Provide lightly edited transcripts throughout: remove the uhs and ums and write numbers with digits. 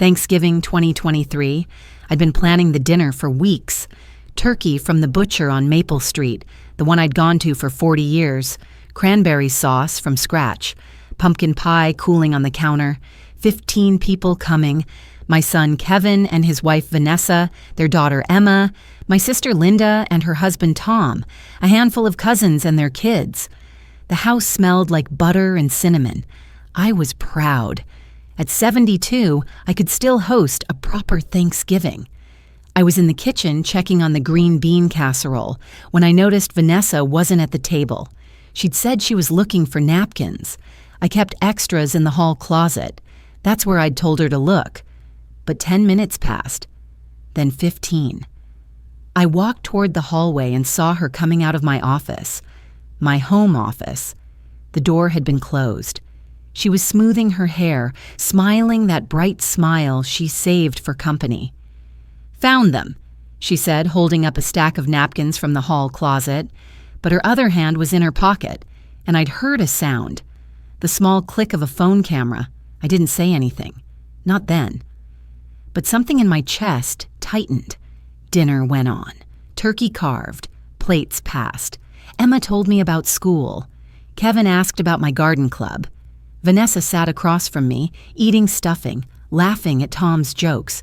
Thanksgiving 2023. I'd been planning the dinner for weeks. Turkey from the butcher on Maple Street, the one I'd gone to for 40 years. Cranberry sauce from scratch. Pumpkin pie cooling on the counter. 15 people coming. My son Kevin and his wife Vanessa, their daughter Emma, my sister Linda and her husband Tom, a handful of cousins and their kids. The house smelled like butter and cinnamon. I was proud. At 72, I could still host a proper Thanksgiving. I was in the kitchen checking on the green bean casserole when I noticed Vanessa wasn't at the table. She'd said she was looking for napkins. I kept extras in the hall closet. That's where I'd told her to look. But 10 minutes passed, then 15. I walked toward the hallway and saw her coming out of my office, my home office. The door had been closed. She was smoothing her hair, smiling that bright smile she saved for company. "Found them," she said, holding up a stack of napkins from the hall closet. But her other hand was in her pocket, and I'd heard a sound. The small click of a phone camera. I didn't say anything. Not then. But something in my chest tightened. Dinner went on. Turkey carved. Plates passed. Emma told me about school. Kevin asked about my garden club. Vanessa sat across from me, eating stuffing, laughing at Tom's jokes.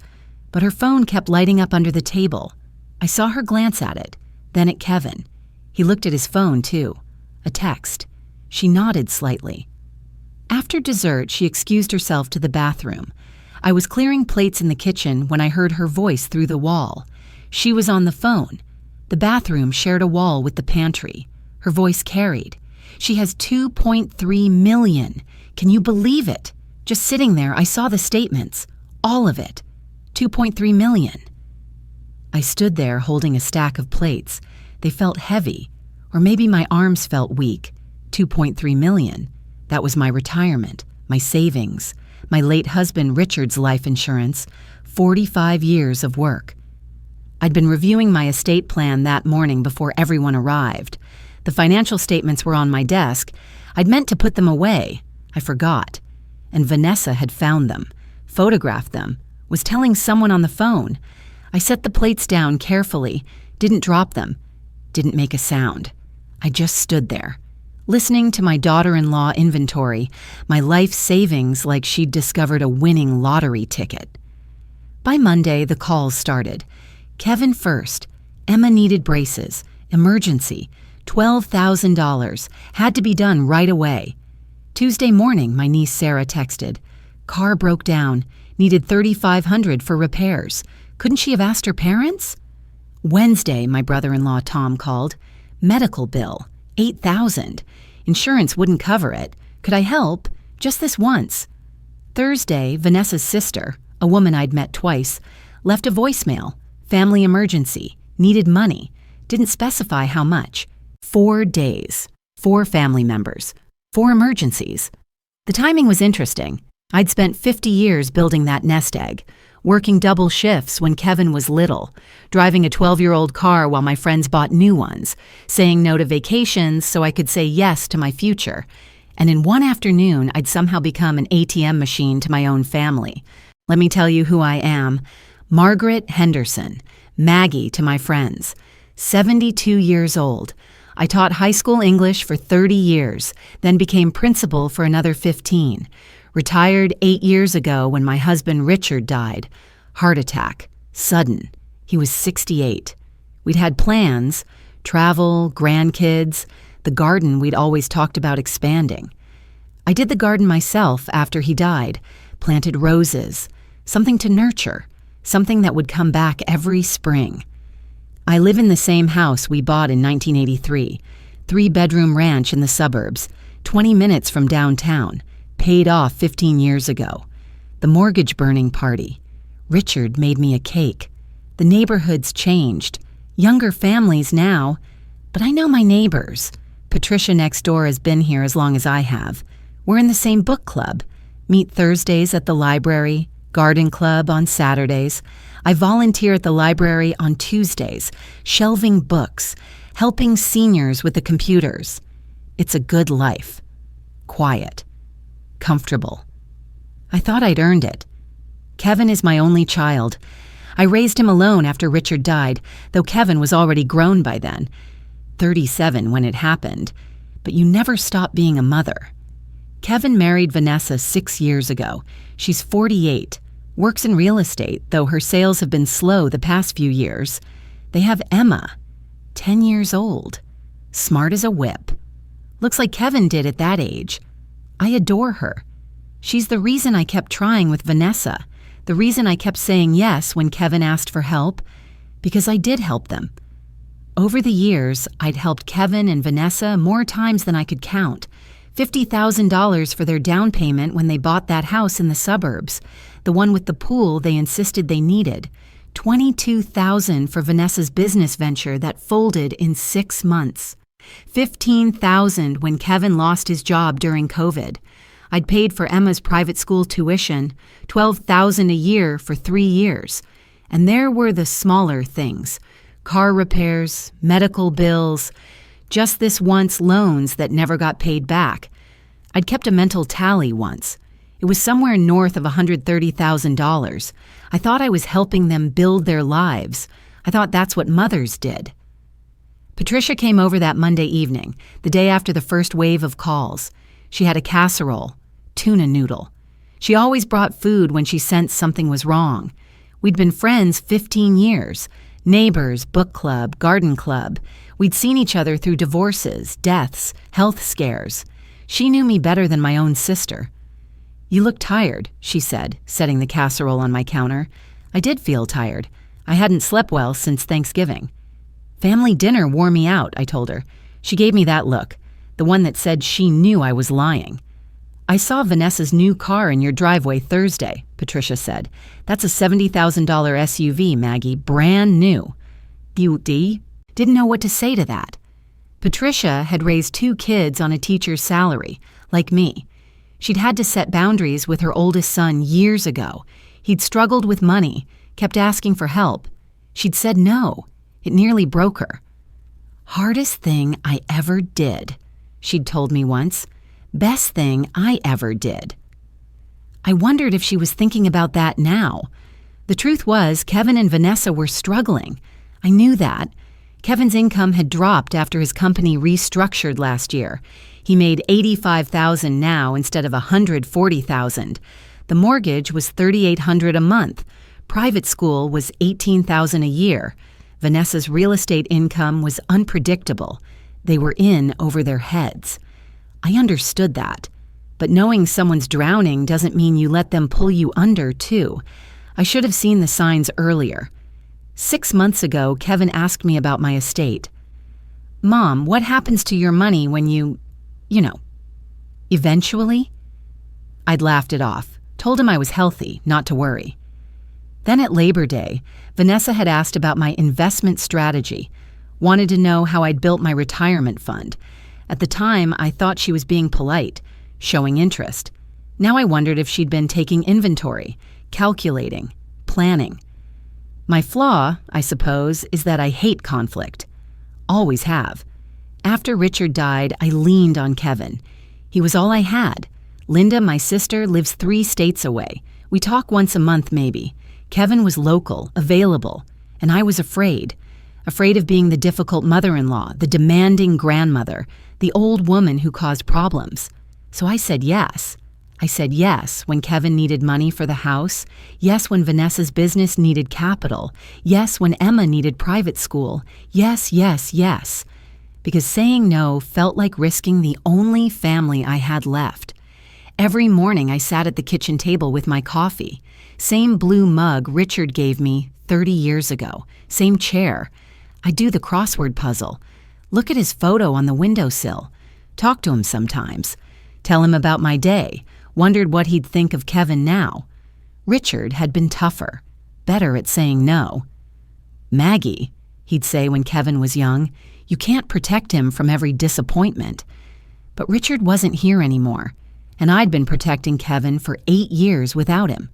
But her phone kept lighting up under the table. I saw her glance at it, then at Kevin. He looked at his phone, too. A text. She nodded slightly. After dessert, she excused herself to the bathroom. I was clearing plates in the kitchen when I heard her voice through the wall. She was on the phone. The bathroom shared a wall with the pantry. Her voice carried. She has 2.3 million. Can you believe it? Just sitting there, I saw the statements. All of it. 2.3 million. I stood there holding a stack of plates. They felt heavy. Or maybe my arms felt weak. 2.3 million. That was my retirement, my savings, my late husband Richard's life insurance, 45 years of work. I'd been reviewing my estate plan that morning before everyone arrived. The financial statements were on my desk. I'd meant to put them away. I forgot. And Vanessa had found them, photographed them, was telling someone on the phone. I set the plates down carefully, didn't drop them, didn't make a sound. I just stood there, listening to my daughter-in-law inventory, my life savings like she'd discovered a winning lottery ticket. By Monday, the calls started. Kevin first. Emma needed braces. Emergency. $12,000. Had to be done right away. Tuesday morning, my niece Sarah texted. Car broke down. Needed $3,500 for repairs. Couldn't she have asked her parents? Wednesday, my brother-in-law Tom called. Medical bill. $8,000. Insurance wouldn't cover it. Could I help? Just this once. Thursday, Vanessa's sister, a woman I'd met twice, left a voicemail. Family emergency. Needed money. Didn't specify how much. 4 days. 4 family members. 4 emergencies. The timing was interesting. I'd spent 50 years building that nest egg, working double shifts when Kevin was little, driving a 12-year-old car while my friends bought new ones, saying no to vacations so I could say yes to my future. And in one afternoon, I'd somehow become an ATM machine to my own family. Let me tell you who I am. Margaret Henderson, Maggie to my friends. 72 years old. I taught high school English for 30 years, then became principal for another 15. Retired 8 years ago when my husband Richard died. Heart attack. Sudden. He was 68. We'd had plans. Travel, grandkids, the garden we'd always talked about expanding. I did the garden myself after he died. Planted roses. Something to nurture. Something that would come back every spring. I live in the same house we bought in 1983. 3-bedroom ranch in the suburbs. 20 minutes from downtown. Paid off 15 years ago. The mortgage burning party. Richard made me a cake. The neighborhood's changed. Younger families now. But I know my neighbors. Patricia next door has been here as long as I have. We're in the same book club. Meet Thursdays at the library. Garden club on Saturdays. I volunteer at the library on Tuesdays, shelving books, helping seniors with the computers. It's a good life. Quiet. Comfortable. I thought I'd earned it. Kevin is my only child. I raised him alone after Richard died, though Kevin was already grown by then. 37 when it happened. But you never stop being a mother. Kevin married Vanessa 6 years ago. She's 48, works in real estate, though her sales have been slow the past few years. They have Emma, 10 years old, smart as a whip. Looks like Kevin did at that age. I adore her. She's the reason I kept trying with Vanessa, the reason I kept saying yes when Kevin asked for help, because I did help them. Over the years, I'd helped Kevin and Vanessa more times than I could count. $50,000 for their down payment when they bought that house in the suburbs, the one with the pool they insisted they needed. $22,000 for Vanessa's business venture that folded in 6 months. $15,000 when Kevin lost his job during COVID. I'd paid for Emma's private school tuition, $12,000 a year for 3 years. And there were the smaller things. Car repairs, medical bills, just this once loans that never got paid back. I'd kept a mental tally once. It was somewhere north of $130,000. I thought I was helping them build their lives. I thought that's what mothers did. Patricia came over that Monday evening, the day after the first wave of calls. She had a casserole, tuna noodle. She always brought food when she sensed something was wrong. We'd been friends 15 years. Neighbors, book club, garden club. We'd seen each other through divorces, deaths, health scares. She knew me better than my own sister. "You look tired," she said, setting the casserole on my counter. I did feel tired. I hadn't slept well since Thanksgiving. "Family dinner wore me out," I told her. She gave me that look, the one that said she knew I was lying. "I saw Vanessa's new car in your driveway Thursday," Patricia said. "That's a $70,000 SUV, Maggie, brand new." Beauty. Didn't know what to say to that. Patricia had raised 2 kids on a teacher's salary, like me. She'd had to set boundaries with her oldest son years ago. He'd struggled with money, kept asking for help. She'd said no. It nearly broke her. "Hardest thing I ever did," she'd told me once. "Best thing I ever did." I wondered if she was thinking about that now. The truth was, Kevin and Vanessa were struggling. I knew that. Kevin's income had dropped after his company restructured last year. He made $85,000 now instead of $140,000. The mortgage was $3,800 a month. Private school was $18,000 a year. Vanessa's real estate income was unpredictable. They were in over their heads. I understood that. But knowing someone's drowning doesn't mean you let them pull you under, too. I should have seen the signs earlier. 6 months ago, Kevin asked me about my estate. "Mom, what happens to your money when you eventually?" I'd laughed it off, told him I was healthy, not to worry. Then at Labor Day, Vanessa had asked about my investment strategy, wanted to know how I'd built my retirement fund. At the time, I thought she was being polite, showing interest. Now I wondered if she'd been taking inventory, calculating, planning. My flaw, I suppose, is that I hate conflict. Always have. After Richard died, I leaned on Kevin. He was all I had. Linda, my sister, lives 3 states away. We talk once a month, maybe. Kevin was local, available, and I was afraid. Afraid of being the difficult mother-in-law, the demanding grandmother, the old woman who caused problems. So I said yes. I said yes when Kevin needed money for the house, yes when Vanessa's business needed capital, yes when Emma needed private school, yes, yes, yes. Because saying no felt like risking the only family I had left. Every morning I sat at the kitchen table with my coffee. Same blue mug Richard gave me 30 years ago. Same chair. I do the crossword puzzle. Look at his photo on the windowsill. Talk to him sometimes. Tell him about my day. Wondered what he'd think of Kevin now. Richard had been tougher, better at saying no. "Maggie," he'd say when Kevin was young, "you can't protect him from every disappointment." But Richard wasn't here anymore, and I'd been protecting Kevin for 8 years without him.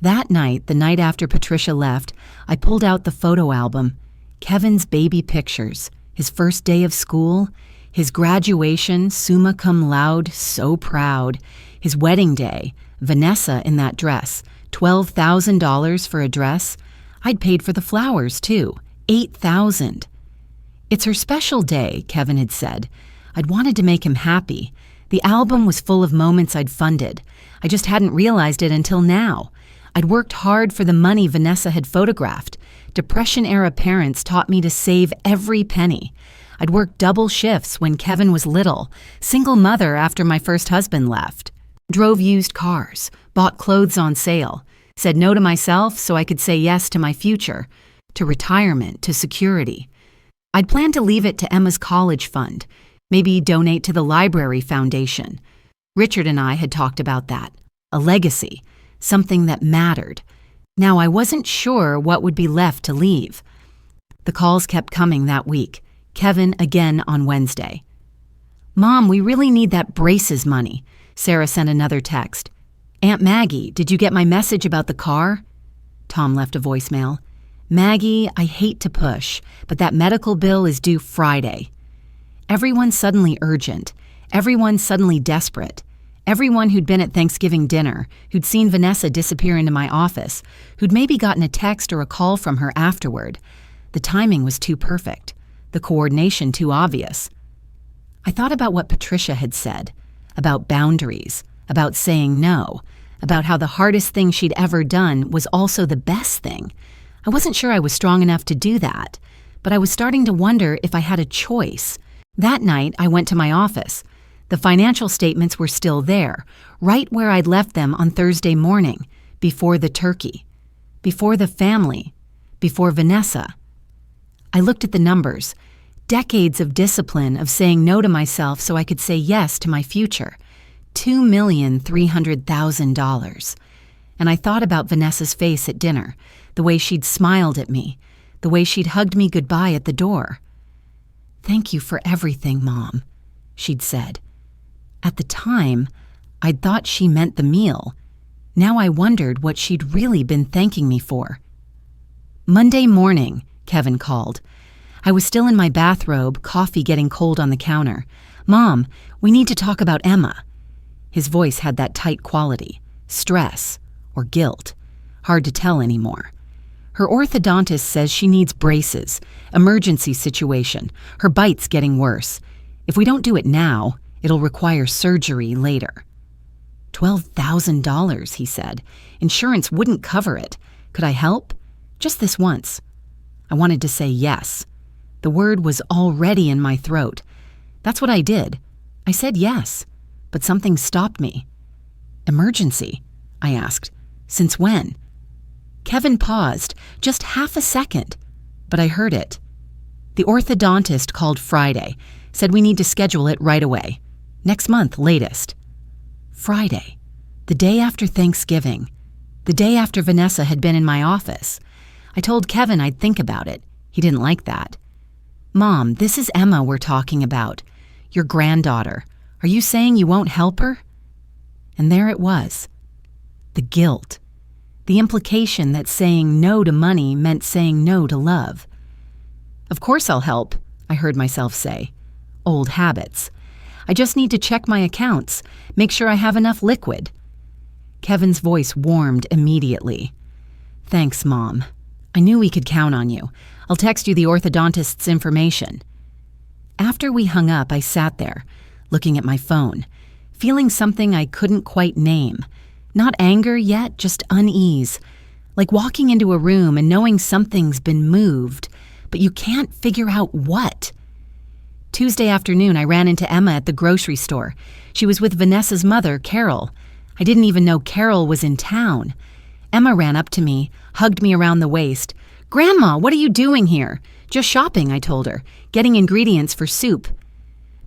That night, the night after Patricia left, I pulled out the photo album. Kevin's baby pictures, his first day of school, his graduation, summa cum laude, so proud, his wedding day, Vanessa in that dress, $12,000 for a dress. I'd paid for the flowers, too. $8,000. It's her special day, Kevin had said. I'd wanted to make him happy. The album was full of moments I'd funded. I just hadn't realized it until now. I'd worked hard for the money Vanessa had photographed. Depression-era parents taught me to save every penny. I'd worked double shifts when Kevin was little, single mother after my first husband left. Drove used cars, bought clothes on sale, said no to myself so I could say yes to my future, to retirement, to security. I'd planned to leave it to Emma's college fund, maybe donate to the library foundation. Richard and I had talked about that, a legacy, something that mattered. Now I wasn't sure what would be left to leave. The calls kept coming that week, Kevin again on Wednesday. Mom, we really need that braces money. Sarah sent another text. Aunt Maggie, did you get my message about the car? Tom left a voicemail. Maggie, I hate to push, but that medical bill is due Friday. Everyone suddenly urgent. Everyone suddenly desperate. Everyone who'd been at Thanksgiving dinner, who'd seen Vanessa disappear into my office, who'd maybe gotten a text or a call from her afterward. The timing was too perfect. The coordination too obvious. I thought about what Patricia had said, about boundaries, about saying no, about how the hardest thing she'd ever done was also the best thing. I wasn't sure I was strong enough to do that, but I was starting to wonder if I had a choice. That night, I went to my office. The financial statements were still there, right where I'd left them on Thursday morning, before the turkey, before the family, before Vanessa. I looked at the numbers, decades of discipline of saying no to myself so I could say yes to my future, $2,300,000. And I thought about Vanessa's face at dinner, the way she'd smiled at me, the way she'd hugged me goodbye at the door. Thank you for everything, Mom, she'd said. At the time, I'd thought she meant the meal. Now I wondered what she'd really been thanking me for. Monday morning, Kevin called. I was still in my bathrobe, coffee getting cold on the counter. Mom, we need to talk about Emma. His voice had that tight quality, stress or guilt. Hard to tell anymore. Her orthodontist says she needs braces, emergency situation. Her bite's getting worse. If we don't do it now, it'll require surgery later. $12,000, he said. Insurance wouldn't cover it. Could I help? Just this once. I wanted to say yes. The word was already in my throat. That's what I did. I said yes, but something stopped me. Emergency? I asked. Since when? Kevin paused, just half a second, but I heard it. The orthodontist called Friday, said we need to schedule it right away. Next month, latest. Friday, the day after Thanksgiving, the day after Vanessa had been in my office. I told Kevin I'd think about it. He didn't like that. Mom, this is Emma we're talking about. Your granddaughter. Are you saying you won't help her? And there it was. The guilt. The implication that saying no to money meant saying no to love. Of course I'll help, I heard myself say. Old habits. I just need to check my accounts, make sure I have enough liquid. Kevin's voice warmed immediately. Thanks, Mom. I knew we could count on you. I'll text you the orthodontist's information. After we hung up, I sat there, looking at my phone, feeling something I couldn't quite name. Not anger yet, just unease. Like walking into a room and knowing something's been moved, but you can't figure out what. Tuesday afternoon, I ran into Emma at the grocery store. She was with Vanessa's mother, Carol. I didn't even know Carol was in town. Emma ran up to me, hugged me around the waist. Grandma, what are you doing here? Just shopping, I told her, getting ingredients for soup.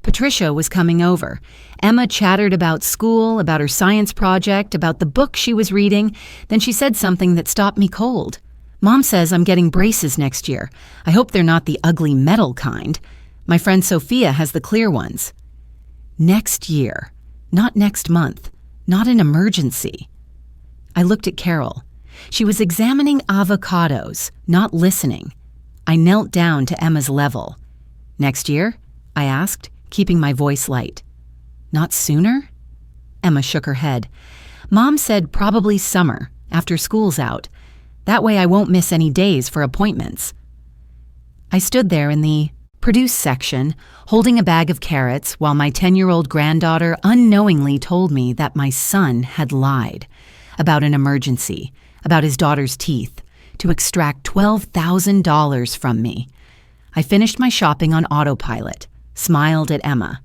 Patricia was coming over. Emma chattered about school, about her science project, about the book she was reading. Then she said something that stopped me cold. Mom says I'm getting braces next year. I hope they're not the ugly metal kind. My friend Sophia has the clear ones. Next year, not next month, not an emergency. I looked at Carol. She was examining avocados, not listening. I knelt down to Emma's level. Next year? I asked, keeping my voice light. Not sooner? Emma shook her head. Mom said probably summer. after school's out. That way I won't miss any days for appointments. I stood there in the produce section, holding a bag of carrots while my 10-year-old granddaughter unknowingly told me that my son had lied about an emergency, about his daughter's teeth, to extract $12,000 from me. I finished my shopping on autopilot, smiled at Emma,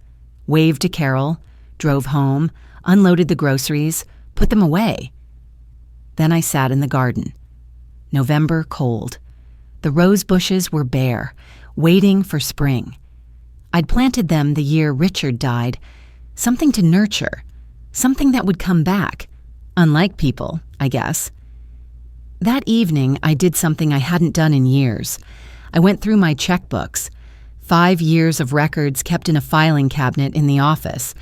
waved to Carol, drove home, unloaded the groceries, put them away. Then I sat in the garden. November cold. The rose bushes were bare, waiting for spring. I'd planted them the year Richard died, something to nurture, something that would come back, unlike people, I guess. That evening, I did something I hadn't done in years. I went through my checkbooks, 5 years of records kept in a filing cabinet in the office.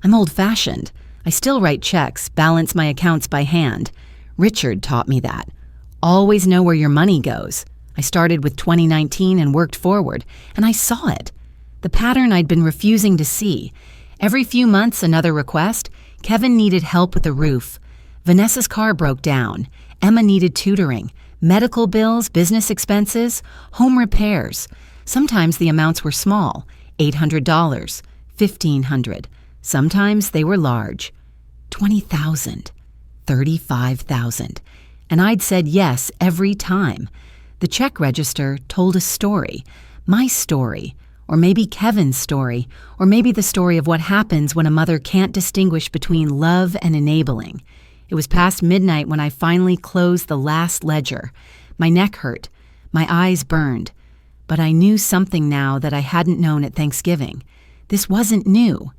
I'm old-fashioned. I still write checks, balance my accounts by hand. Richard taught me that. Always know where your money goes. I started with 2019 and worked forward, and I saw it. The pattern I'd been refusing to see. Every few months, another request. Kevin needed help with the roof. Vanessa's car broke down. Emma needed tutoring. Medical bills, business expenses, home repairs. Sometimes the amounts were small, $800, $1,500. Sometimes they were large, $20,000, $35,000. And I'd said yes every time. The check register told a story, my story, or maybe Kevin's story, or maybe the story of what happens when a mother can't distinguish between love and enabling. It was past midnight when I finally closed the last ledger. My neck hurt, my eyes burned, but I knew something now that I hadn't known at Thanksgiving. This wasn't new.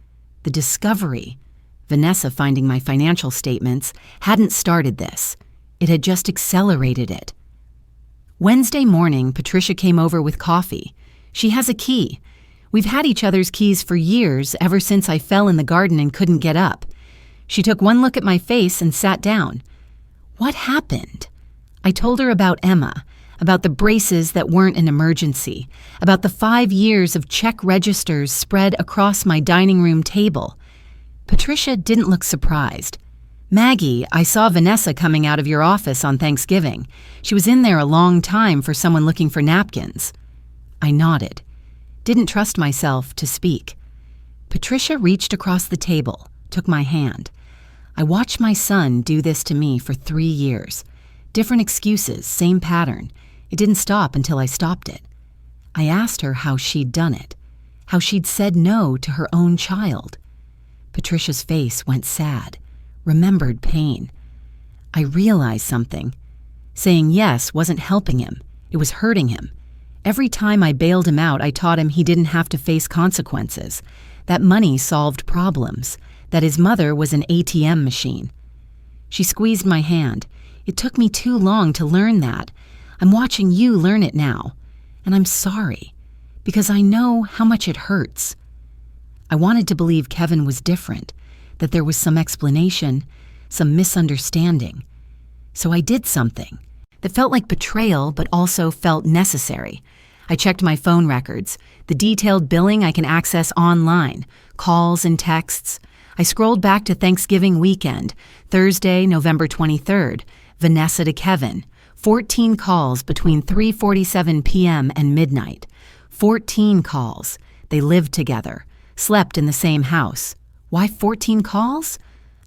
The discovery, Vanessa finding my financial statements, hadn't started this. It had just accelerated it. Wednesday morning, Patricia came over with coffee. She has a key. We've had each other's keys for years, ever since I fell in the garden and couldn't get up. She took one look at my face and sat down. What happened? I told her about Emma, about the braces that weren't an emergency, about the 5 years of check registers spread across my dining room table. Patricia didn't look surprised. Maggie, I saw Vanessa coming out of your office on Thanksgiving. She was in there a long time for someone looking for napkins. I nodded. Didn't trust myself to speak. Patricia reached across the table, took my hand. I watched my son do this to me for 3 years. Different excuses, same pattern. It didn't stop until I stopped it. I asked her how she'd done it, how she'd said no to her own child. Patricia's face went sad, remembered pain. I realized something. Saying yes wasn't helping him. It was hurting him. Every time I bailed him out, I taught him he didn't have to face consequences, that money solved problems, that his mother was an ATM machine. She squeezed my hand. It took me too long to learn that. I'm watching you learn it now, and I'm sorry, because I know how much it hurts. I wanted to believe Kevin was different, that there was some explanation, some misunderstanding. So I did something that felt like betrayal but also felt necessary. I checked my phone records, the detailed billing I can access online, calls and texts. I scrolled back to Thanksgiving weekend, Thursday, November 23rd, Vanessa to Kevin. 14 calls between 3:47 p.m. and midnight. 14 calls. They lived together, slept in the same house. Why 14 calls?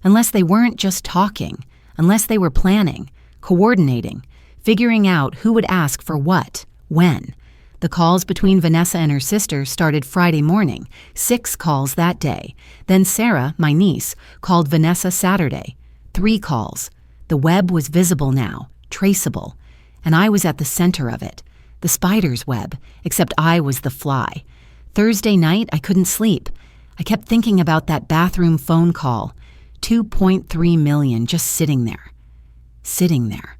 Unless they weren't just talking, unless they were planning, coordinating, figuring out who would ask for what, when. The calls between Vanessa and her sister started Friday morning, 6 calls that day. Then Sarah, my niece, called Vanessa Saturday. 3 calls. The web was visible now, traceable, and I was at the center of it. The spider's web, except I was the fly. Thursday night, I couldn't sleep. I kept thinking about that bathroom phone call. 2.3 million just sitting there. Sitting there.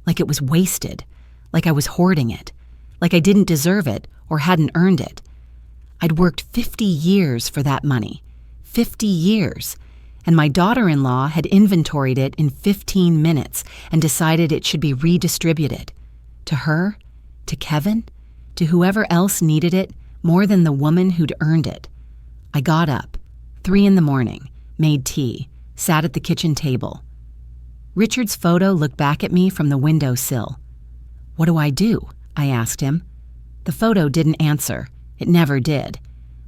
Like it was wasted. Like I was hoarding it. Like I didn't deserve it or hadn't earned it. I'd worked 50 years for that money. 50 years. And my daughter-in-law had inventoried it in 15 minutes and decided it should be redistributed. To her? To Kevin? To whoever else needed it more than the woman who'd earned it. I got up, 3 in the morning, made tea, sat at the kitchen table. Richard's photo looked back at me from the windowsill. "What do I do?" I asked him. The photo didn't answer. It never did.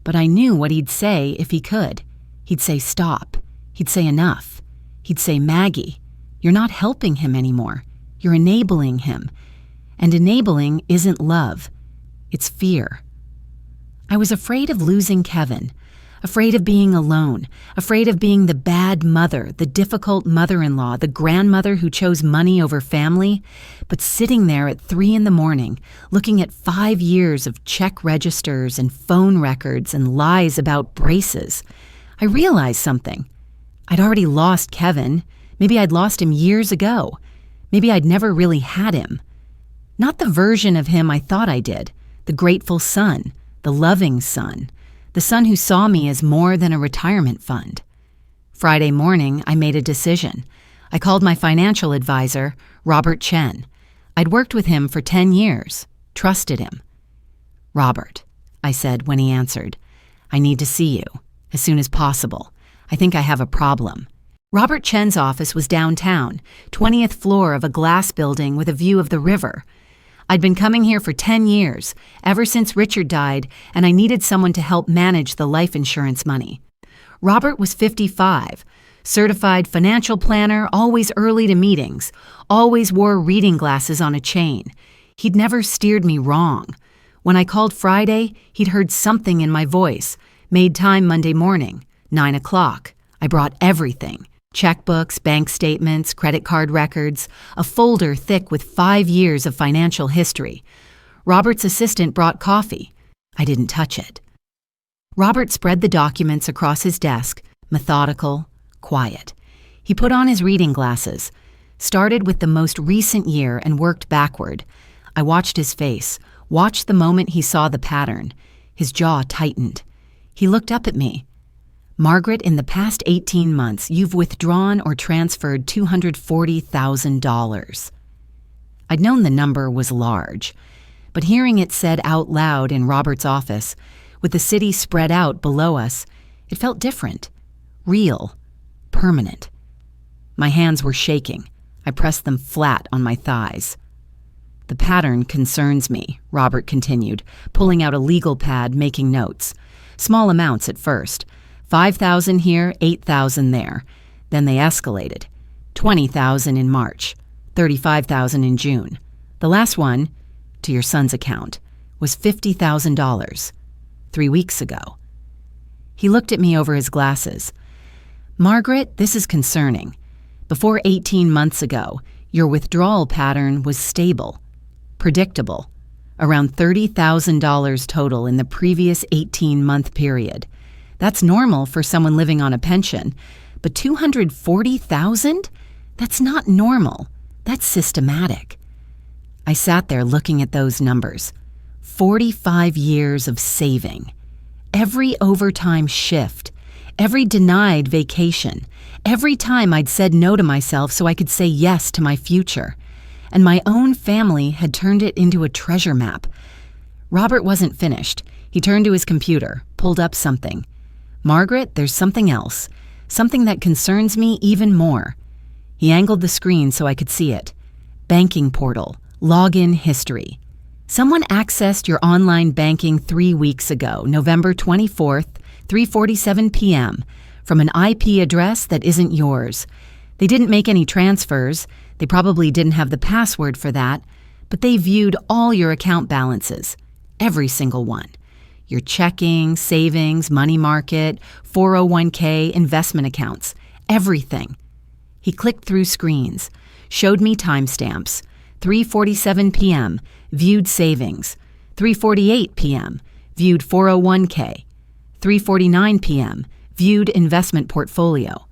But I knew what he'd say if he could. He'd say stop. He'd say enough. He'd say, "Maggie, you're not helping him anymore. You're enabling him. And enabling isn't love. It's fear." I was afraid of losing Kevin, afraid of being alone, afraid of being the bad mother, the difficult mother-in-law, the grandmother who chose money over family, but sitting there at 3 a.m, looking at 5 years of check registers and phone records and lies about braces. I realized something. I'd already lost Kevin. Maybe I'd lost him years ago. Maybe I'd never really had him. Not the version of him I thought I did, the grateful son, the loving son, the son who saw me as more than a retirement fund. Friday morning, I made a decision. I called my financial advisor, Robert Chen. I'd worked with him for 10 years, trusted him. "Robert," I said when he answered, "I need to see you, as soon as possible. I think I have a problem." Robert Chen's office was downtown, 20th floor of a glass building with a view of the river. I'd been coming here for 10 years, ever since Richard died, and I needed someone to help manage the life insurance money. Robert was 55, certified financial planner, always early to meetings, always wore reading glasses on a chain. He'd never steered me wrong. When I called Friday, he'd heard something in my voice, made time Monday morning, 9 o'clock. I brought everything. Checkbooks, bank statements, credit card records, a folder thick with 5 years of financial history. Robert's assistant brought coffee. I didn't touch it. Robert spread the documents across his desk, methodical, quiet. He put on his reading glasses, started with the most recent year and worked backward. I watched his face, watched the moment he saw the pattern. His jaw tightened. He looked up at me. "Margaret, in the past 18 months, you've withdrawn or transferred $240,000. I'd known the number was large, but hearing it said out loud in Robert's office, with the city spread out below us, it felt different, real, permanent. My hands were shaking. I pressed them flat on my thighs. "The pattern concerns me," Robert continued, pulling out a legal pad, making notes. Small amounts at first. 5,000 here, 8,000 there. Then they escalated. 20,000 in March, 35,000 in June. The last one, to your son's account, was $50,000, 3 weeks ago. He looked at me over his glasses. "Margaret, this is concerning. Before 18 months ago, your withdrawal pattern was stable, predictable, around $30,000 total in the previous 18-month period. That's normal for someone living on a pension, but $240,000? That's not normal. That's systematic." I sat there looking at those numbers. 45 years of saving. Every overtime shift, every denied vacation, every time I'd said no to myself so I could say yes to my future. And my own family had turned it into a treasure map. Robert wasn't finished. He turned to his computer, pulled up something. "Margaret, there's something else, something that concerns me even more." He angled the screen so I could see it. Banking portal, login history. "Someone accessed your online banking 3 weeks ago, November 24th, 3:47 p.m., from an IP address that isn't yours. They didn't make any transfers. They probably didn't have the password for that, but they viewed all your account balances, every single one. Your checking, savings, money market, 401k, investment accounts, everything." He clicked through screens, showed me timestamps. 3:47 p.m., viewed savings. 3:48 p.m., viewed 401k. 3:49 p.m., viewed investment portfolio.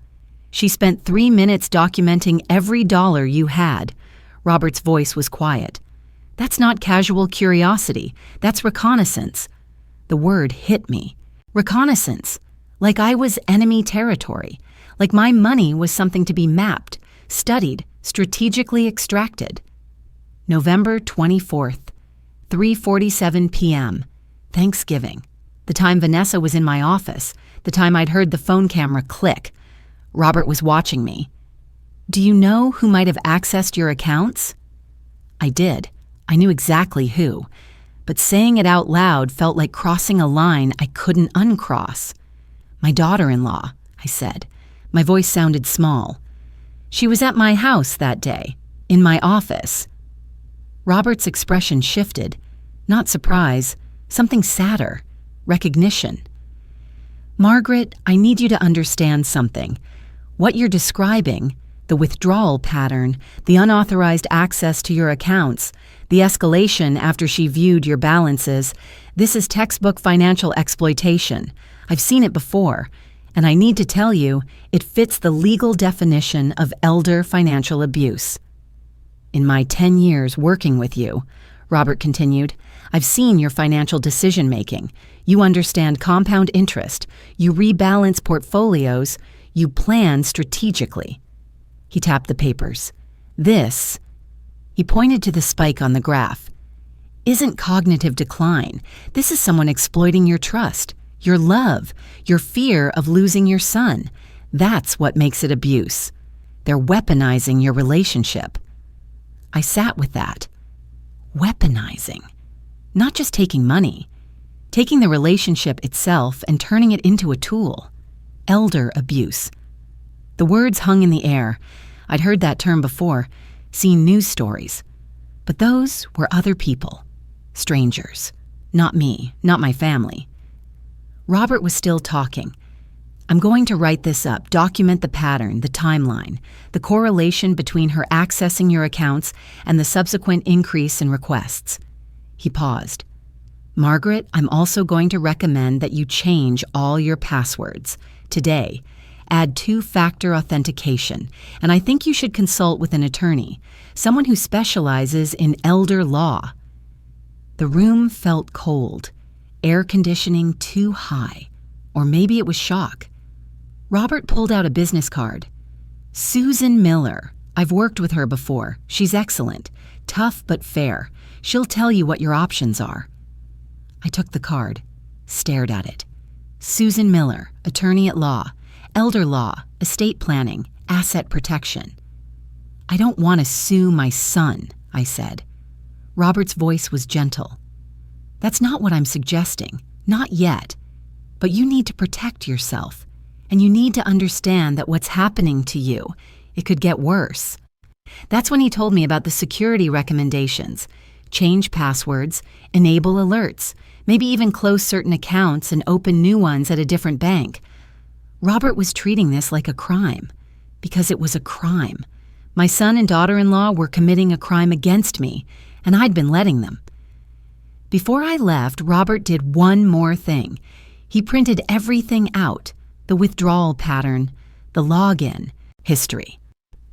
"She spent 3 minutes documenting every dollar you had." Robert's voice was quiet. "That's not casual curiosity. That's reconnaissance." The word hit me. Reconnaissance. Like I was enemy territory. Like my money was something to be mapped, studied, strategically extracted. November 24th, 3:47 p.m., Thanksgiving. The time Vanessa was in my office. The time I'd heard the phone camera click. Robert was watching me. Do you know who might have accessed your accounts? I did. I knew exactly who. But saying it out loud felt like crossing a line I couldn't uncross. My daughter-in-law, I said. My voice sounded small. She was at my house that day, in my office. Robert's expression shifted. Not surprise, something sadder. Recognition. Margaret, I need you to understand something. What you're describing, the withdrawal pattern, the unauthorized access to your accounts, the escalation after she viewed your balances, this is textbook financial exploitation. I've seen it before, and I need to tell you, it fits the legal definition of elder financial abuse. In my 10 years working with you, Robert continued, I've seen your financial decision-making. You understand compound interest. You rebalance portfolios. You plan strategically. He tapped the papers. This, he pointed to the spike on the graph, isn't cognitive decline. This is someone exploiting your trust, your love, your fear of losing your son. That's what makes it abuse. They're weaponizing your relationship. I sat with that. Weaponizing. Not just taking money. Taking the relationship itself and turning it into a tool. Elder abuse. The words hung in the air. I'd heard that term before, seen news stories. But those were other people. Strangers. Not me, not my family. Robert was still talking. I'm going to write this up, document the pattern, the timeline, the correlation between her accessing your accounts and the subsequent increase in requests. He paused. Margaret, I'm also going to recommend that you change all your passwords. Today, add two-factor authentication, and I think you should consult with an attorney, someone who specializes in elder law. The room felt cold, air conditioning too high, or maybe it was shock. Robert pulled out a business card. Susan Miller. I've worked with her before. She's excellent. Tough but fair. She'll tell you what your options are. I took the card, stared at it. Susan Miller, attorney at law, elder law, estate planning, asset protection. I don't want to sue my son, I said. Robert's voice was gentle. That's not what I'm suggesting. Not yet. But you need to protect yourself. And you need to understand that what's happening to you, it could get worse. That's when he told me about the security recommendations. Change passwords, enable alerts, maybe even close certain accounts and open new ones at a different bank. Robert was treating this like a crime, because it was a crime. My son and daughter-in-law were committing a crime against me, and I'd been letting them. Before I left, Robert did one more thing. He printed everything out. The withdrawal pattern, the login, history,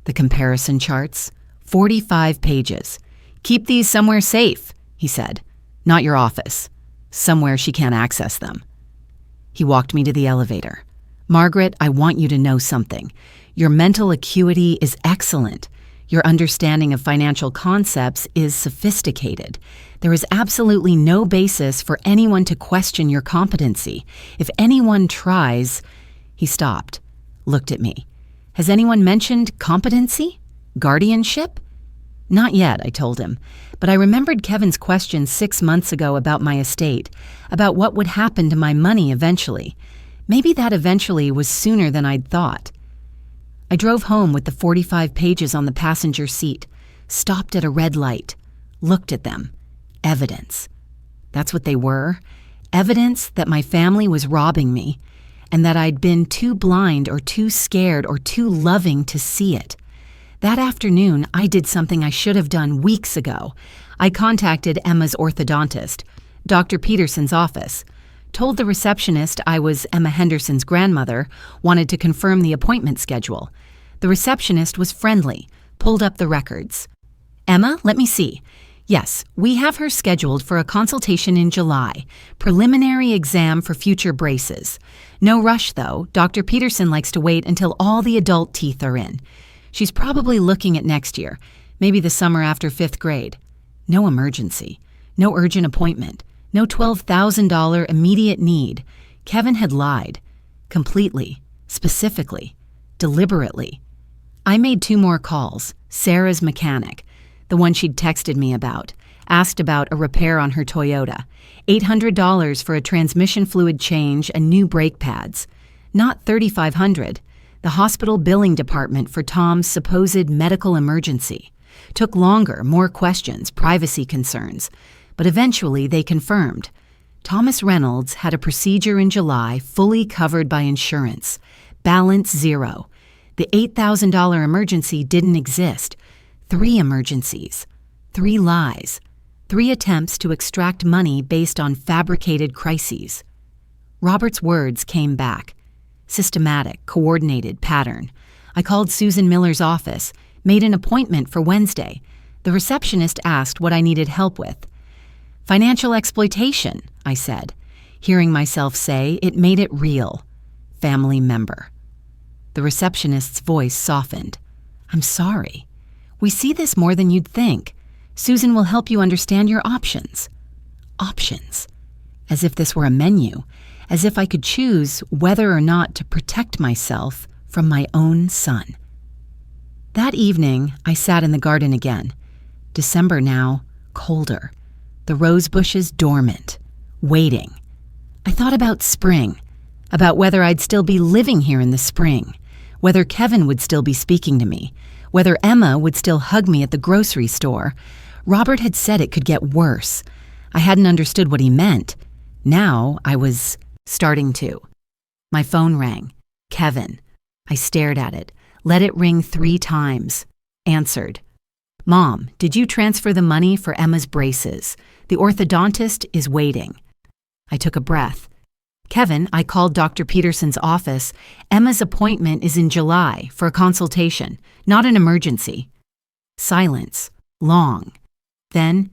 the comparison charts, 45 pages. Keep these somewhere safe, he said. Not your office. Somewhere she can't access them. He walked me to the elevator. Margaret, I want you to know something. Your mental acuity is excellent. Your understanding of financial concepts is sophisticated. There is absolutely no basis for anyone to question your competency. If anyone tries... He stopped, looked at me. Has anyone mentioned competency? Guardianship? Not yet, I told him, but I remembered Kevin's question 6 months ago about my estate, about what would happen to my money eventually. Maybe that eventually was sooner than I'd thought. I drove home with the 45 pages on the passenger seat, stopped at a red light, looked at them. Evidence. That's what they were. Evidence that my family was robbing me, and that I'd been too blind or too scared or too loving to see it. That afternoon, I did something I should have done weeks ago. I contacted Emma's orthodontist, Dr. Peterson's office, told the receptionist I was Emma Henderson's grandmother, wanted to confirm the appointment schedule. The receptionist was friendly, pulled up the records. Emma, let me see. Yes, we have her scheduled for a consultation in July, preliminary exam for future braces. No rush, though. Dr. Peterson likes to wait until all the adult teeth are in. She's probably looking at next year, maybe the summer after 5th grade. No emergency, no urgent appointment, no $12,000 immediate need. Kevin had lied. Completely, specifically, deliberately. I made 2 more calls. Sarah's mechanic, the one she'd texted me about, asked about a repair on her Toyota. $800 for a transmission fluid change and new brake pads. Not $3,500. The hospital billing department for Tom's supposed medical emergency. Took longer, more questions, privacy concerns. But eventually they confirmed. Thomas Reynolds had a procedure in July fully covered by insurance. Balance zero. The $8,000 emergency didn't exist. 3 emergencies. 3 lies. 3 attempts to extract money based on fabricated crises. Robert's words came back. Systematic, coordinated pattern. I called Susan Miller's office, made an appointment for Wednesday. The receptionist asked what I needed help with. Financial exploitation, I said. Hearing myself say, it made it real. Family member. The receptionist's voice softened. I'm sorry. We see this more than you'd think. Susan will help you understand your options. Options. As if this were a menu. As if I could choose whether or not to protect myself from my own son. That evening, I sat in the garden again. December now, colder. The rose bushes dormant, waiting. I thought about spring, about whether I'd still be living here in the spring, whether Kevin would still be speaking to me, whether Emma would still hug me at the grocery store. Robert had said it could get worse. I hadn't understood what he meant. Now I was starting to. My phone rang. Kevin. I stared at it, let it ring 3 times. Answered. Mom, did you transfer the money for Emma's braces? The orthodontist is waiting. I took a breath. Kevin, I called Dr. Peterson's office. Emma's appointment is in July for a consultation, not an emergency. Silence. Long. Then,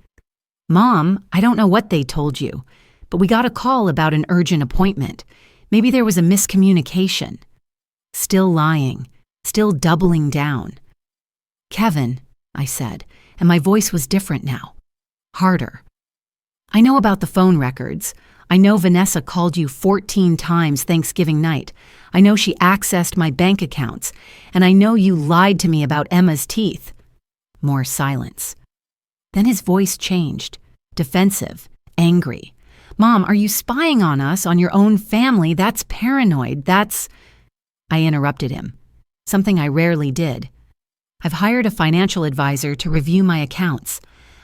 Mom, I don't know what they told you, but we got a call about an urgent appointment. Maybe there was a miscommunication. Still lying. Still doubling down. Kevin, I said, and my voice was different now. Harder. I know about the phone records. I know Vanessa called you 14 times Thanksgiving night. I know she accessed my bank accounts. And I know you lied to me about Emma's teeth. More silence. Then his voice changed. Defensive. Angry. Mom, are you spying on us, on your own family? That's paranoid. That's... I interrupted him. Something I rarely did. I've hired a financial advisor to review my accounts.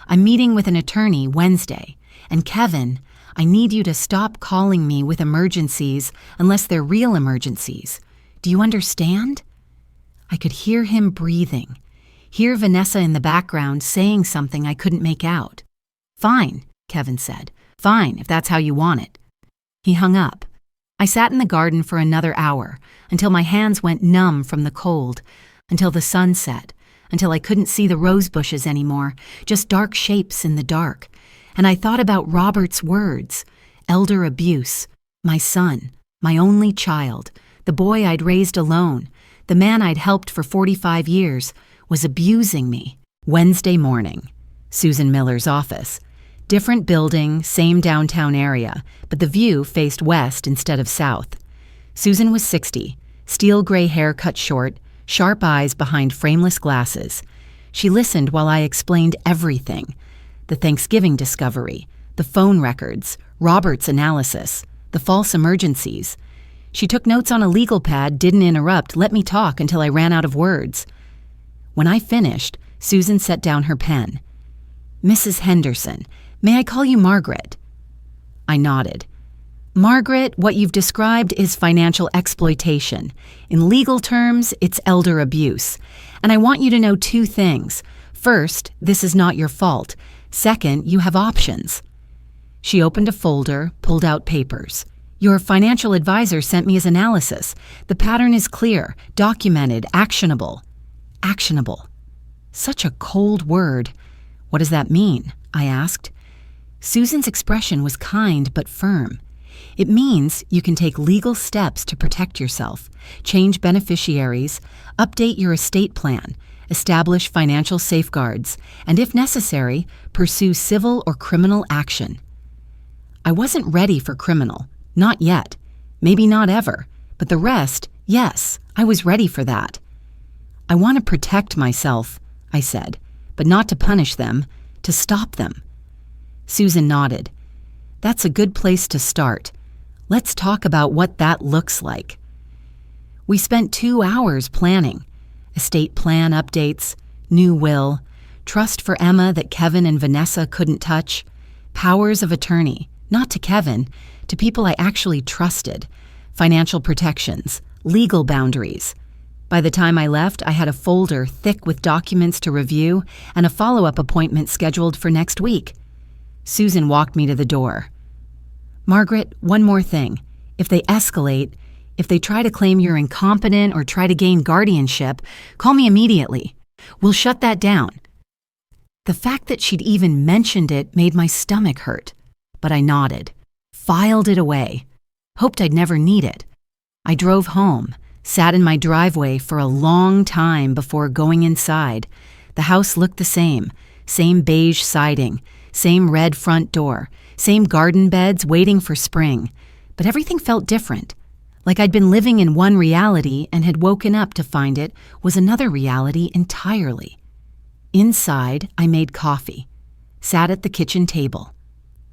I'm meeting with an attorney Wednesday. And Kevin, I need you to stop calling me with emergencies unless they're real emergencies. Do you understand? I could hear him breathing. Hear Vanessa in the background saying something I couldn't make out. Fine, Kevin said. Fine, if that's how you want it. He hung up. I sat in the garden for another hour, until my hands went numb from the cold, until the sun set, until I couldn't see the rose bushes anymore, just dark shapes in the dark. And I thought about Robert's words, elder abuse, my son, my only child, the boy I'd raised alone, the man I'd helped for 45 years, was abusing me. Wednesday morning, Susan Miller's office. Different building, same downtown area, but the view faced west instead of south. Susan was 60, steel gray hair cut short, sharp eyes behind frameless glasses. She listened while I explained everything. The Thanksgiving discovery, the phone records, Robert's analysis, the false emergencies. She took notes on a legal pad, didn't interrupt, let me talk until I ran out of words. When I finished, Susan set down her pen. Mrs. Henderson, may I call you Margaret? I nodded. Margaret, what you've described is financial exploitation. In legal terms, it's elder abuse. And I want you to know 2 things. First, this is not your fault. Second, you have options. She opened a folder, pulled out papers. Your financial advisor sent me his analysis. The pattern is clear, documented, actionable. Actionable. Such a cold word. What does that mean? I asked. Susan's expression was kind but firm. It means you can take legal steps to protect yourself, change beneficiaries, update your estate plan, establish financial safeguards, and if necessary, pursue civil or criminal action. I wasn't ready for criminal, not yet, maybe not ever, but the rest, yes, I was ready for that. I want to protect myself, I said, but not to punish them, to stop them. Susan nodded. That's a good place to start. Let's talk about what that looks like. We spent 2 hours planning. Estate plan updates, new will, trust for Emma that Kevin and Vanessa couldn't touch, powers of attorney, not to Kevin, to people I actually trusted, financial protections, legal boundaries. By the time I left, I had a folder thick with documents to review and a follow-up appointment scheduled for next week. Susan walked me to the door. Margaret, one more thing. If they escalate, if they try to claim you're incompetent or try to gain guardianship, call me immediately. We'll shut that down. The fact that she'd even mentioned it made my stomach hurt, but I nodded, filed it away, hoped I'd never need it. I drove home, sat in my driveway for a long time before going inside. The house looked the same beige siding, same red front door, same garden beds waiting for spring, but everything felt different. Like I'd been living in one reality and had woken up to find it was another reality entirely. Inside, I made coffee, sat at the kitchen table.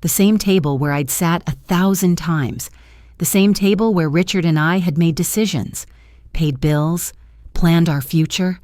The same table where I'd sat 1,000 times. The same table where Richard and I had made decisions, paid bills, planned our future.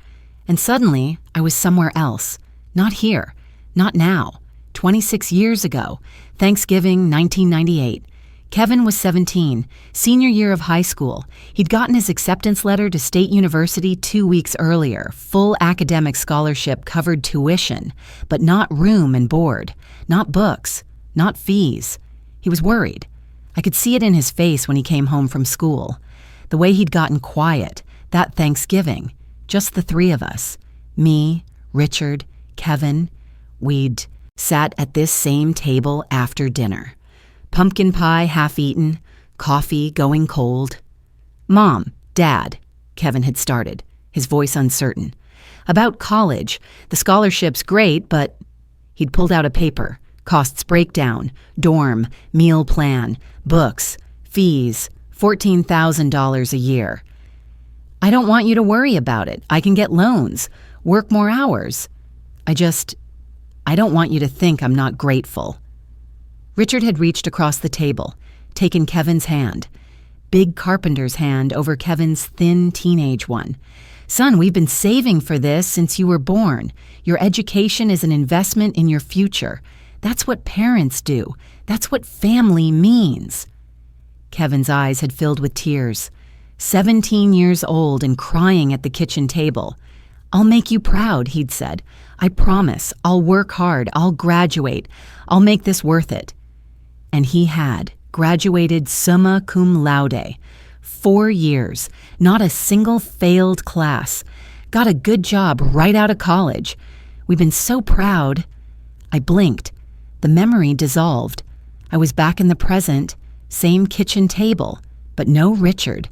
And suddenly, I was somewhere else. Not here. Not now. 26 years ago. Thanksgiving, 1998. Kevin was 17, senior year of high school. He'd gotten his acceptance letter to State University 2 weeks earlier. Full academic scholarship covered tuition, but not room and board, not books, not fees. He was worried. I could see it in his face when he came home from school. The way he'd gotten quiet, that Thanksgiving, just the 3 of us. Me, Richard, Kevin. We'd sat at this same table after dinner. Pumpkin pie half-eaten, coffee going cold. Mom, Dad, Kevin had started, his voice uncertain. About college, the scholarship's great, but he'd pulled out a paper, costs breakdown, dorm, meal plan, books, fees, $14,000 a year. I don't want you to worry about it. I can get loans, work more hours. I don't want you to think I'm not grateful. Richard had reached across the table, taken Kevin's hand, big carpenter's hand over Kevin's thin teenage one. Son, we've been saving for this since you were born. Your education is an investment in your future. That's what parents do. That's what family means. Kevin's eyes had filled with tears. 17 years old and crying at the kitchen table. I'll make you proud, he'd said. I promise. I'll work hard. I'll graduate. I'll make this worth it. And he had graduated summa cum laude. 4 years, not a single failed class. Got a good job right out of college. We've been so proud. I blinked. The memory dissolved. I was back in the present, same kitchen table, but no Richard.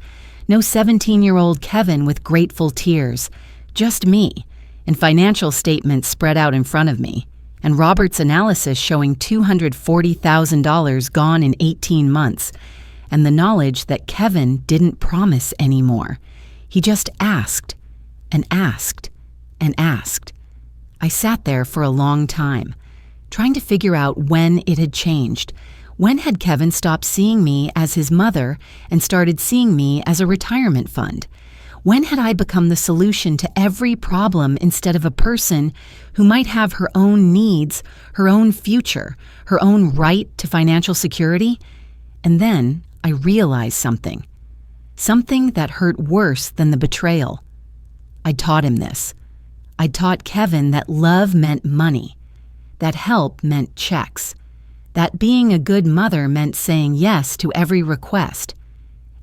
No 17-year-old Kevin with grateful tears. Just me, and financial statements spread out in front of me. And Robert's analysis showing $240,000 gone in 18 months, and the knowledge that Kevin didn't promise anymore. He just asked, and asked, and asked. I sat there for a long time, trying to figure out when it had changed. When had Kevin stopped seeing me as his mother and started seeing me as a retirement fund? When had I become the solution to every problem instead of a person who might have her own needs, her own future, her own right to financial security? And then I realized something. Something that hurt worse than the betrayal. I taught him this. I taught Kevin that love meant money, that help meant checks, that being a good mother meant saying yes to every request.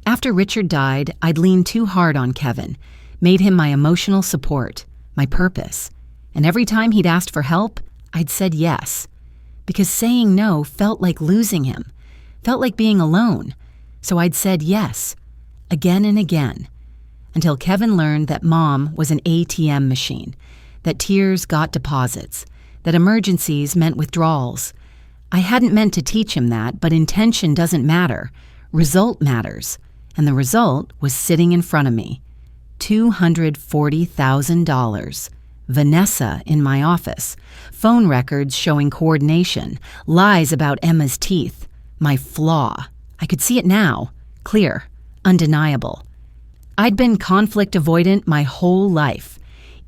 After Richard died, I'd leaned too hard on Kevin, made him my emotional support, my purpose. And every time he'd asked for help, I'd said yes. Because saying no felt like losing him, felt like being alone. So I'd said yes, again and again, until Kevin learned that Mom was an ATM machine, that tears got deposits, that emergencies meant withdrawals. I hadn't meant to teach him that, but intention doesn't matter. Result matters. And the result was sitting in front of me. $240,000. Vanessa in my office. Phone records showing coordination. Lies about Emma's teeth. My flaw. I could see it now. Clear. Undeniable. I'd been conflict avoidant my whole life.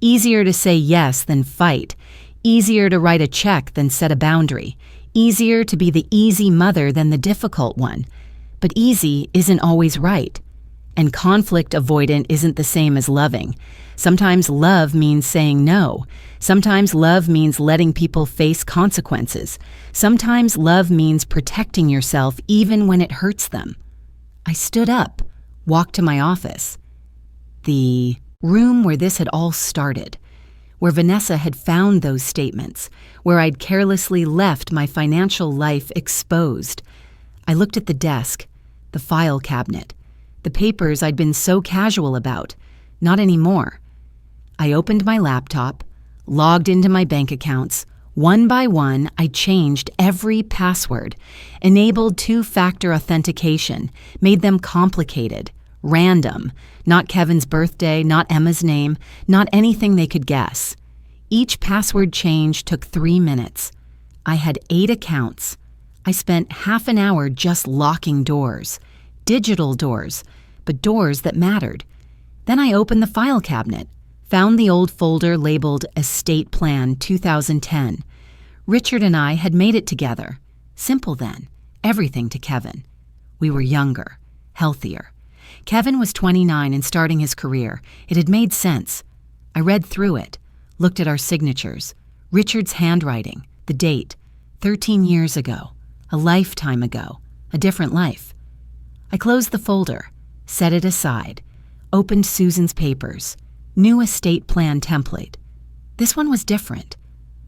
Easier to say yes than fight. Easier to write a check than set a boundary. Easier to be the easy mother than the difficult one. But easy isn't always right. And conflict avoidant isn't the same as loving. Sometimes love means saying no. Sometimes love means letting people face consequences. Sometimes love means protecting yourself even when it hurts them. I stood up, walked to my office. The room where this had all started, where Vanessa had found those statements, where I'd carelessly left my financial life exposed. I looked at the desk, the file cabinet, the papers I'd been so casual about. Not anymore. I opened my laptop, logged into my bank accounts. One by one, I changed every password, enabled two-factor authentication, made them complicated, random, not Kevin's birthday, not Emma's name, not anything they could guess. Each password change took 3 minutes. I had 8 accounts. I spent half an hour just locking doors. Digital doors, but doors that mattered. Then I opened the file cabinet, found the old folder labeled Estate Plan 2010. Richard and I had made it together. Simple then, everything to Kevin. We were younger, healthier. Kevin was 29 and starting his career. It had made sense. I read through it, looked at our signatures, Richard's handwriting, the date, 13 years ago, a lifetime ago, a different life. I closed the folder, set it aside, opened Susan's papers, new estate plan template. This one was different.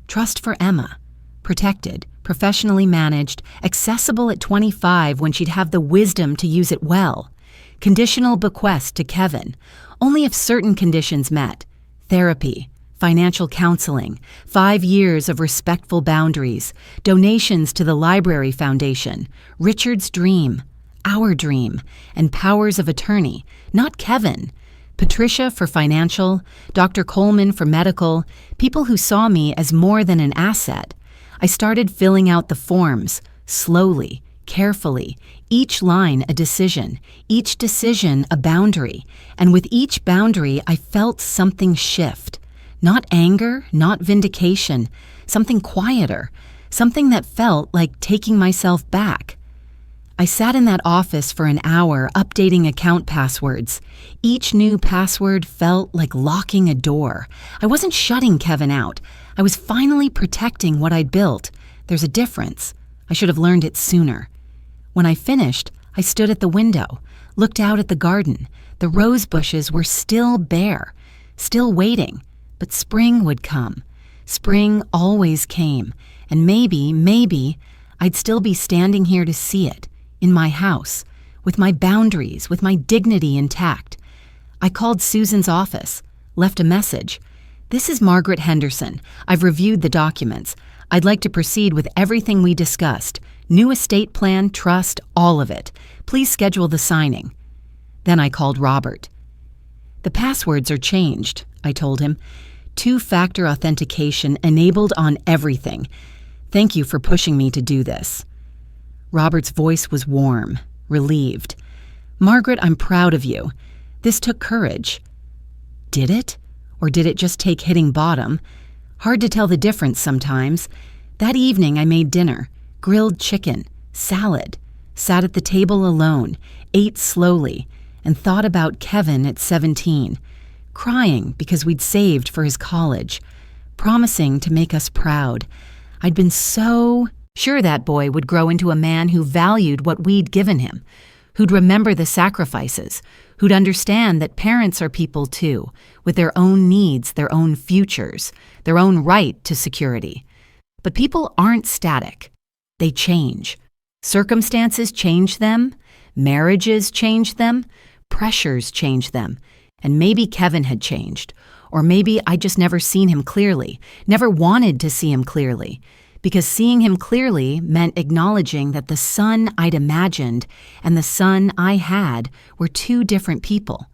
Trust for Emma, protected, professionally managed, accessible at 25 when she'd have the wisdom to use it well. Conditional bequest to Kevin, only if certain conditions met. Therapy, financial counseling, 5 years of respectful boundaries, donations to the Library Foundation, Richard's dream, our dream, and powers of attorney, not Kevin. Patricia for financial, Dr. Coleman for medical, people who saw me as more than an asset. I started filling out the forms, slowly, carefully, each line a decision, each decision a boundary, and with each boundary I felt something shift. Not anger, not vindication, something quieter, something that felt like taking myself back. I sat in that office for an hour updating account passwords. Each new password felt like locking a door. I wasn't shutting Kevin out. I was finally protecting what I'd built. There's a difference. I should have learned it sooner. When I finished, I stood at the window, looked out at the garden. The rose bushes were still bare, still waiting. But spring would come. Spring always came. And maybe, I'd still be standing here to see it. In my house, with my boundaries, with my dignity intact. I called Susan's office, left a message. This is Margaret Henderson. I've reviewed the documents. I'd like to proceed with everything we discussed. New estate plan, trust, all of it. Please schedule the signing. Then I called Robert. The passwords are changed, I told him. Two-factor authentication enabled on everything. Thank you for pushing me to do this. Robert's voice was warm, relieved. Margaret, I'm proud of you. This took courage. Did it? Or did it just take hitting bottom? Hard to tell the difference sometimes. That evening I made dinner, grilled chicken, salad, sat at the table alone, ate slowly, and thought about Kevin at 17, crying because we'd saved for his college, promising to make us proud. I'd been so sure that boy would grow into a man who valued what we'd given him, who'd remember the sacrifices, who'd understand that parents are people too, with their own needs, their own futures, their own right to security. But people aren't static. They change. Circumstances change them, marriages change them, pressures change them, and maybe Kevin had changed, or maybe I'd just never seen him clearly, never wanted to see him clearly, because seeing him clearly meant acknowledging that the son I'd imagined and the son I had were two different people.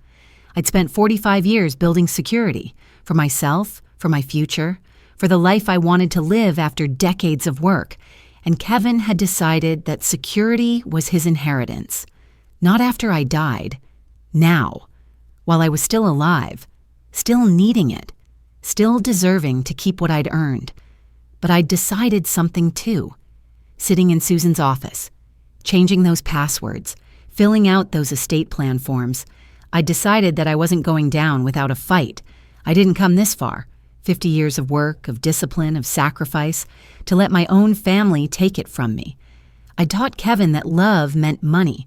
I'd spent 45 years building security for myself, for my future, for the life I wanted to live after decades of work. And Kevin had decided that security was his inheritance. Not after I died. Now. While I was still alive. Still needing it. Still deserving to keep what I'd earned. But I'd decided something too. Sitting in Susan's office. Changing those passwords. Filling out those estate plan forms. I'd decided that I wasn't going down without a fight. I didn't come this far. 50 years of work, of discipline, of sacrifice, to let my own family take it from me. I taught Kevin that love meant money.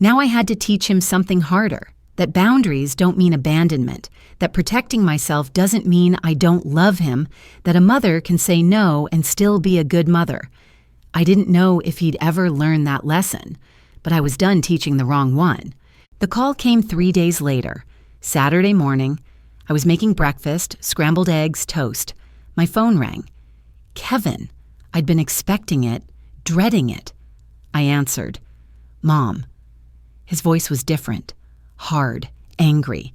Now I had to teach him something harder, that boundaries don't mean abandonment, that protecting myself doesn't mean I don't love him, that a mother can say no and still be a good mother. I didn't know if he'd ever learn that lesson, but I was done teaching the wrong one. The call came 3 days later, Saturday morning. I was making breakfast, scrambled eggs, toast. My phone rang. Kevin. I'd been expecting it, dreading it. I answered. Mom. His voice was different, hard, angry.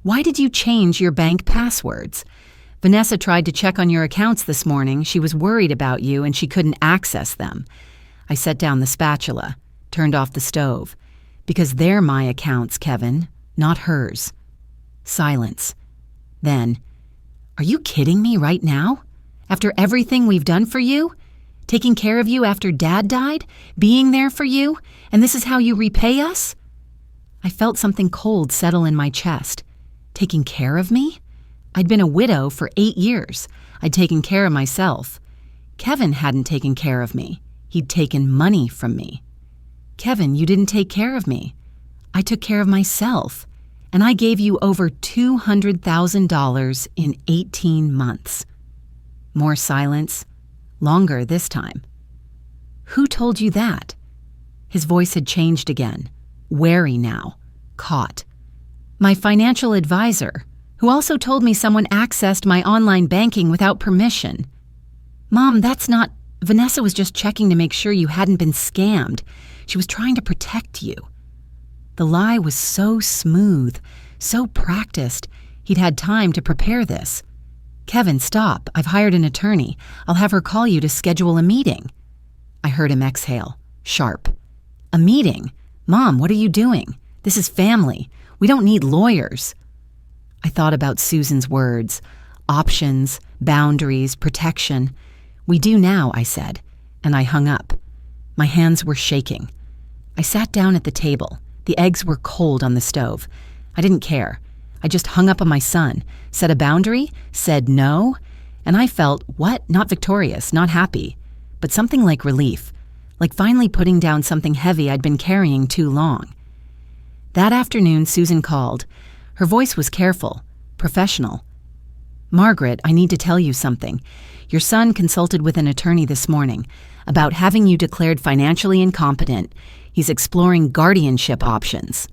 Why did you change your bank passwords? Vanessa tried to check on your accounts this morning. She was worried about you and she couldn't access them. I set down the spatula, turned off the stove. Because they're my accounts, Kevin, not hers. Silence. Then, are you kidding me right now? After everything we've done for you? Taking care of you after Dad died? Being there for you? And this is how you repay us? I felt something cold settle in my chest. Taking care of me? I'd been a widow for 8 years. I'd taken care of myself. Kevin hadn't taken care of me. He'd taken money from me. Kevin, you didn't take care of me. I took care of myself. And I gave you over $200,000 in 18 months. More silence. Longer this time. Who told you that? His voice had changed again. Wary now. Caught. My financial advisor, who also told me someone accessed my online banking without permission. Mom, that's not... Vanessa was just checking to make sure you hadn't been scammed. She was trying to protect you. The lie was so smooth, so practiced, he'd had time to prepare this. Kevin, stop. I've hired an attorney. I'll have her call you to schedule a meeting. I heard him exhale, sharp. A meeting? Mom, what are you doing? This is family. We don't need lawyers. I thought about Susan's words. Options, boundaries, protection. We do now, I said, and I hung up. My hands were shaking. I sat down at the table. The eggs were cold on the stove. I didn't care. I just hung up on my son, set a boundary, said no, and I felt, what? Not victorious, not happy, but something like relief, like finally putting down something heavy I'd been carrying too long. That afternoon, Susan called. Her voice was careful, professional. Margaret, I need to tell you something. Your son consulted with an attorney this morning about having you declared financially incompetent. He's exploring guardianship options.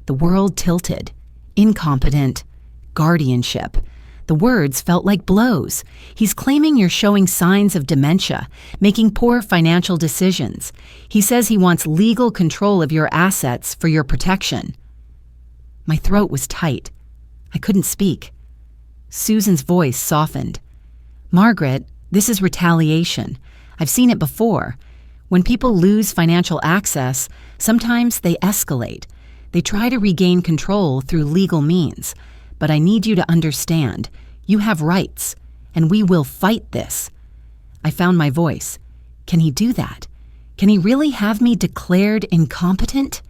The world tilted. Incompetent. Guardianship. The words felt like blows. He's claiming you're showing signs of dementia, making poor financial decisions. He says he wants legal control of your assets for your protection. My throat was tight. I couldn't speak. Susan's voice softened. Margaret, this is retaliation. I've seen it before. When people lose financial access, sometimes they escalate. They try to regain control through legal means. But I need you to understand, you have rights, and we will fight this. I found my voice. Can he do that? Can he really have me declared incompetent?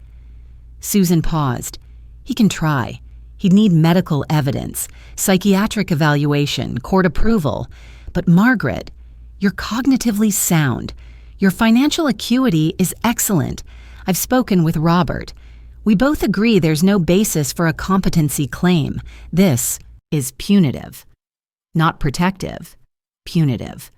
Susan paused. He can try. He'd need medical evidence, psychiatric evaluation, court approval. But Margaret, you're cognitively sound. Your financial acuity is excellent. I've spoken with Robert. We both agree there's no basis for a competency claim. This is punitive. Not protective. Punitive.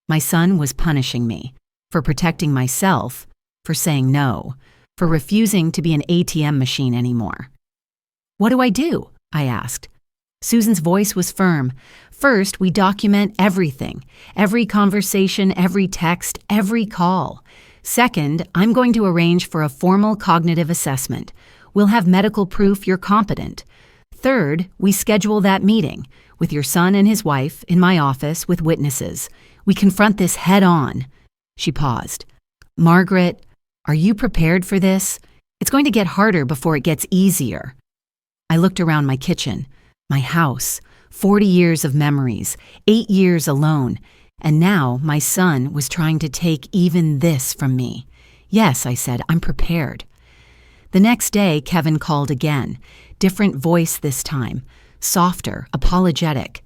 My son was punishing me for protecting myself, for saying no, for refusing to be an ATM machine anymore. What do I do? I asked. Susan's voice was firm. First, we document everything, every conversation, every text, every call. Second, I'm going to arrange for a formal cognitive assessment. We'll have medical proof you're competent. Third, we schedule that meeting with your son and his wife in my office with witnesses. We confront this head on." She paused. "Margaret, are you prepared for this? It's going to get harder before it gets easier." I looked around my kitchen, my house, 40 years of memories, 8 years alone, and now my son was trying to take even this from me. "Yes," I said, "I'm prepared." The next day, Kevin called again. Different voice this time, softer, apologetic.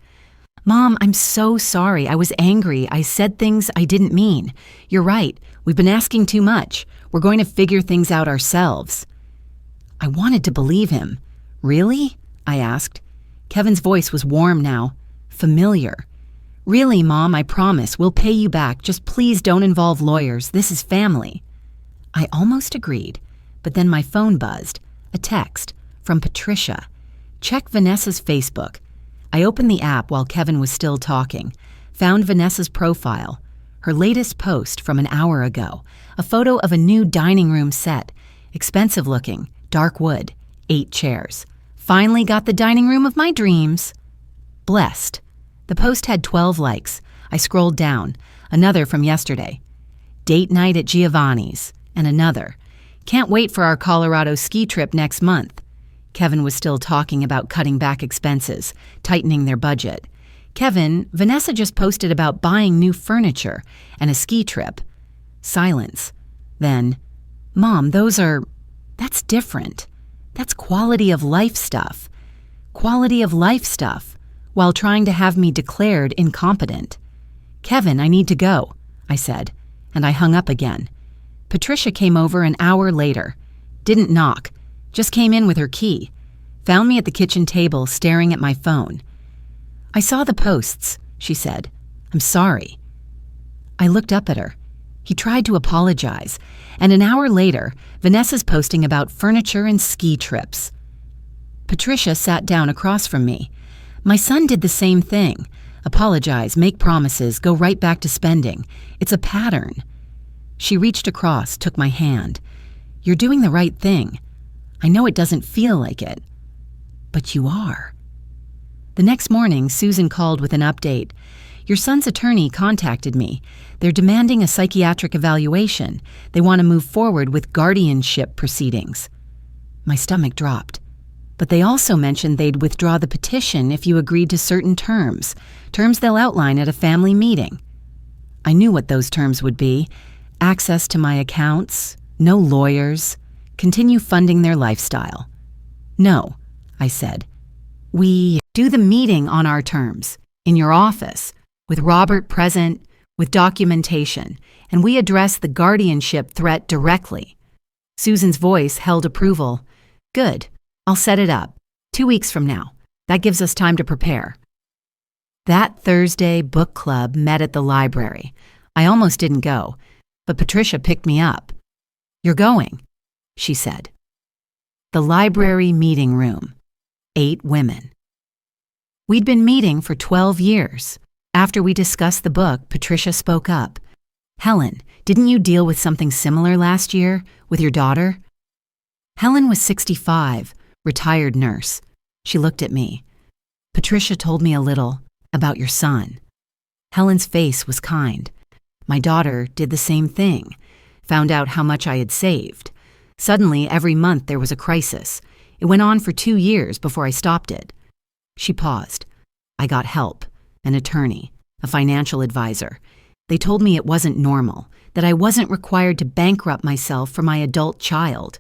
"Mom, I'm so sorry. I was angry. I said things I didn't mean. You're right. We've been asking too much. We're going to figure things out ourselves." I wanted to believe him. "Really?" I asked. Kevin's voice was warm now, familiar. "Really, Mom, I promise. We'll pay you back. Just please don't involve lawyers. This is family." I almost agreed, but then my phone buzzed. A text from Patricia. "Check Vanessa's Facebook." I opened the app while Kevin was still talking, found Vanessa's profile, her latest post from an hour ago, a photo of a new dining room set, expensive looking, dark wood, 8 chairs. "Finally got the dining room of my dreams." Blessed. The post had 12 likes. I scrolled down. Another from yesterday. "Date night at Giovanni's." And another. "Can't wait for our Colorado ski trip next month." Kevin was still talking about cutting back expenses, tightening their budget. "Kevin, Vanessa just posted about buying new furniture and a ski trip." Silence. Then, "Mom, that's different. That's quality of life stuff. Quality of life stuff, while trying to have me declared incompetent." "Kevin, I need to go," I said, and I hung up again. Patricia came over an hour later. Didn't knock. Just came in with her key. Found me at the kitchen table staring at my phone. "I saw the posts," she said. "I'm sorry." I looked up at her. He tried to apologize, and an hour later, Vanessa's posting about furniture and ski trips. Patricia sat down across from me. "My son did the same thing. Apologize, make promises, go right back to spending. It's a pattern." She reached across, took my hand. "You're doing the right thing. I know it doesn't feel like it, but you are." The next morning, Susan called with an update. "Your son's attorney contacted me. They're demanding a psychiatric evaluation. They want to move forward with guardianship proceedings." My stomach dropped. But they also mentioned they'd withdraw the petition if you agreed to certain terms they'll outline at a family meeting. I knew what those terms would be. Access to my accounts, no lawyers, continue funding their lifestyle. "No," I said. "We do the meeting on our terms, in your office, with Robert present, with documentation, and we address the guardianship threat directly." Susan's voice held approval. "Good. I'll set it up. 2 weeks from now. That gives us time to prepare." That Thursday, book club met at the library. I almost didn't go, but Patricia picked me up. "You're going," she said. The library meeting room. 8 women. We'd been meeting for 12 years. After we discussed the book, Patricia spoke up. "Helen, didn't you deal with something similar last year with your daughter?" Helen was 65, retired nurse. She looked at me. "Patricia told me a little about your son." Helen's face was kind. My daughter did the same thing. Found out how much I had saved. Suddenly, every month there was a crisis. It went on for 2 years before I stopped it. She paused. I got help, an attorney, a financial advisor. They told me it wasn't normal, that I wasn't required to bankrupt myself for my adult child.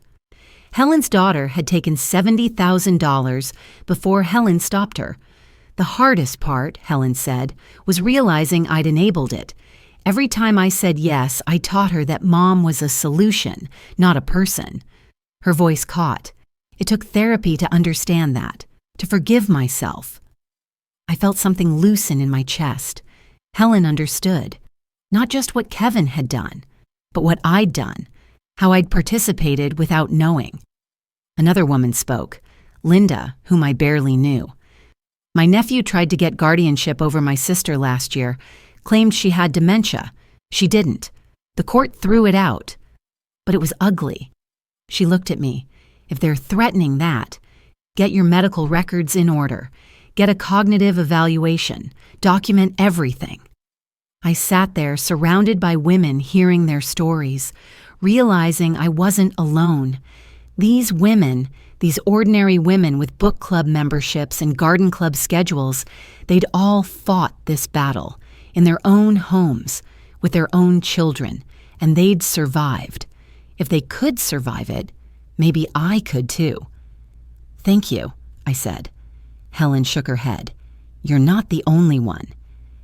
Helen's daughter had taken $70,000 before Helen stopped her. The hardest part, Helen said, was realizing I'd enabled it. Every time I said yes, I taught her that Mom was a solution, not a person. Her voice caught. It took therapy to understand that, to forgive myself. I felt something loosen in my chest. Helen understood. Not just what Kevin had done, but what I'd done, how I'd participated without knowing. Another woman spoke, Linda, whom I barely knew. My nephew tried to get guardianship over my sister last year, claimed she had dementia. She didn't. The court threw it out. But it was ugly. She looked at me. If they're threatening that, Get your medical records in order. Get a cognitive evaluation. Document everything. I sat there surrounded by women hearing their stories, realizing I wasn't alone. These women, these ordinary women with book club memberships and garden club schedules, they'd all fought this battle in their own homes, with their own children, and they'd survived. If they could survive it, maybe I could too. "Thank you," I said. Helen shook her head. "You're not the only one.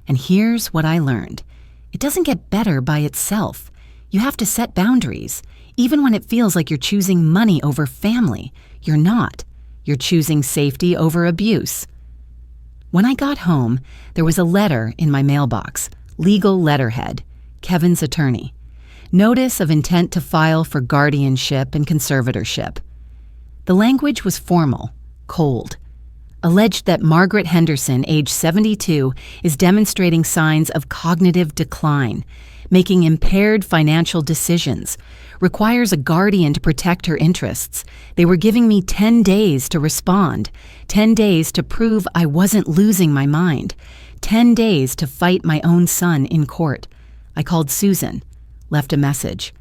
And here's what I learned. It doesn't get better by itself. You have to set boundaries. Even when it feels like you're choosing money over family, you're not. You're choosing safety over abuse." When I got home, there was a letter in my mailbox, legal letterhead, Kevin's attorney. Notice of intent to file for guardianship and conservatorship. The language was formal, cold. Alleged that Margaret Henderson, age 72, is demonstrating signs of cognitive decline, making impaired financial decisions, requires a guardian to protect her interests. They were giving me 10 days to respond, 10 days to prove I wasn't losing my mind, 10 days to fight my own son in court. I called Susan, left a message.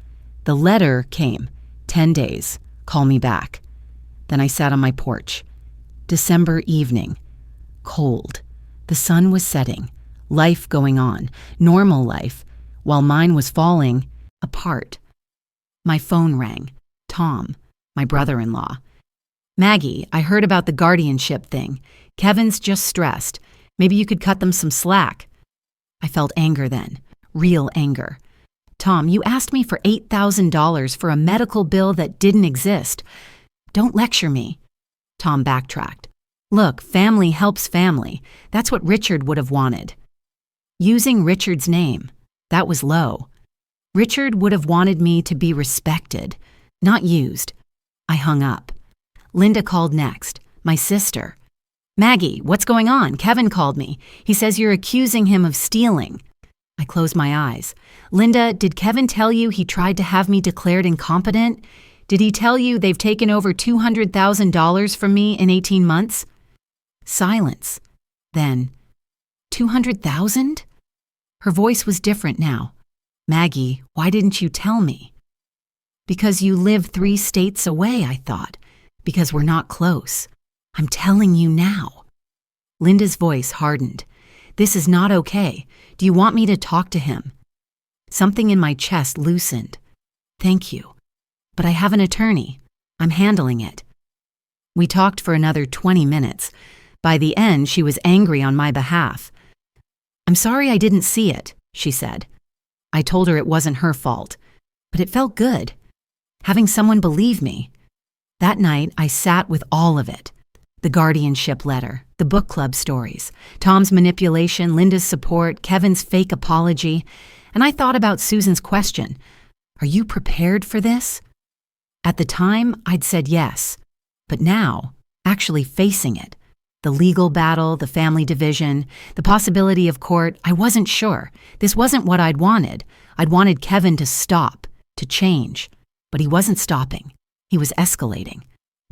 The letter came, 10 days, call me back. Then I sat on my porch. December evening. Cold. The sun was setting. Life going on. Normal life. While mine was falling apart. My phone rang. Tom, my brother-in-law. "Maggie, I heard about the guardianship thing. Kevin's just stressed. Maybe you could cut them some slack." I felt anger then. Real anger. "Tom, you asked me for $8,000 for a medical bill that didn't exist. Don't lecture me." Tom backtracked. "Look, family helps family. That's what Richard would have wanted." Using Richard's name, that was low. Richard would have wanted me to be respected, not used. I hung up. Linda called next, my sister. "Maggie, what's going on? Kevin called me. He says you're accusing him of stealing." I closed my eyes. "Linda, did Kevin tell you he tried to have me declared incompetent? Did he tell you they've taken over $200,000 from me in 18 months? Silence. Then, 200,000? Her voice was different now. "Maggie, why didn't you tell me?" "Because you live 3 states away," I thought. "Because we're not close. I'm telling you now." Linda's voice hardened. "This is not okay. Do you want me to talk to him?" Something in my chest loosened. "Thank you. But I have an attorney. I'm handling it." We talked for another 20 minutes. By the end, she was angry on my behalf. "I'm sorry I didn't see it," she said. I told her it wasn't her fault, but it felt good, having someone believe me. That night, I sat with all of it. The guardianship letter, the book club stories, Tom's manipulation, Linda's support, Kevin's fake apology, and I thought about Susan's question, "Are you prepared for this?" At the time, I'd said yes, but now, actually facing it, the legal battle, the family division, the possibility of court, I wasn't sure. This wasn't what I'd wanted. I'd wanted Kevin to stop, to change, but he wasn't stopping. He was escalating,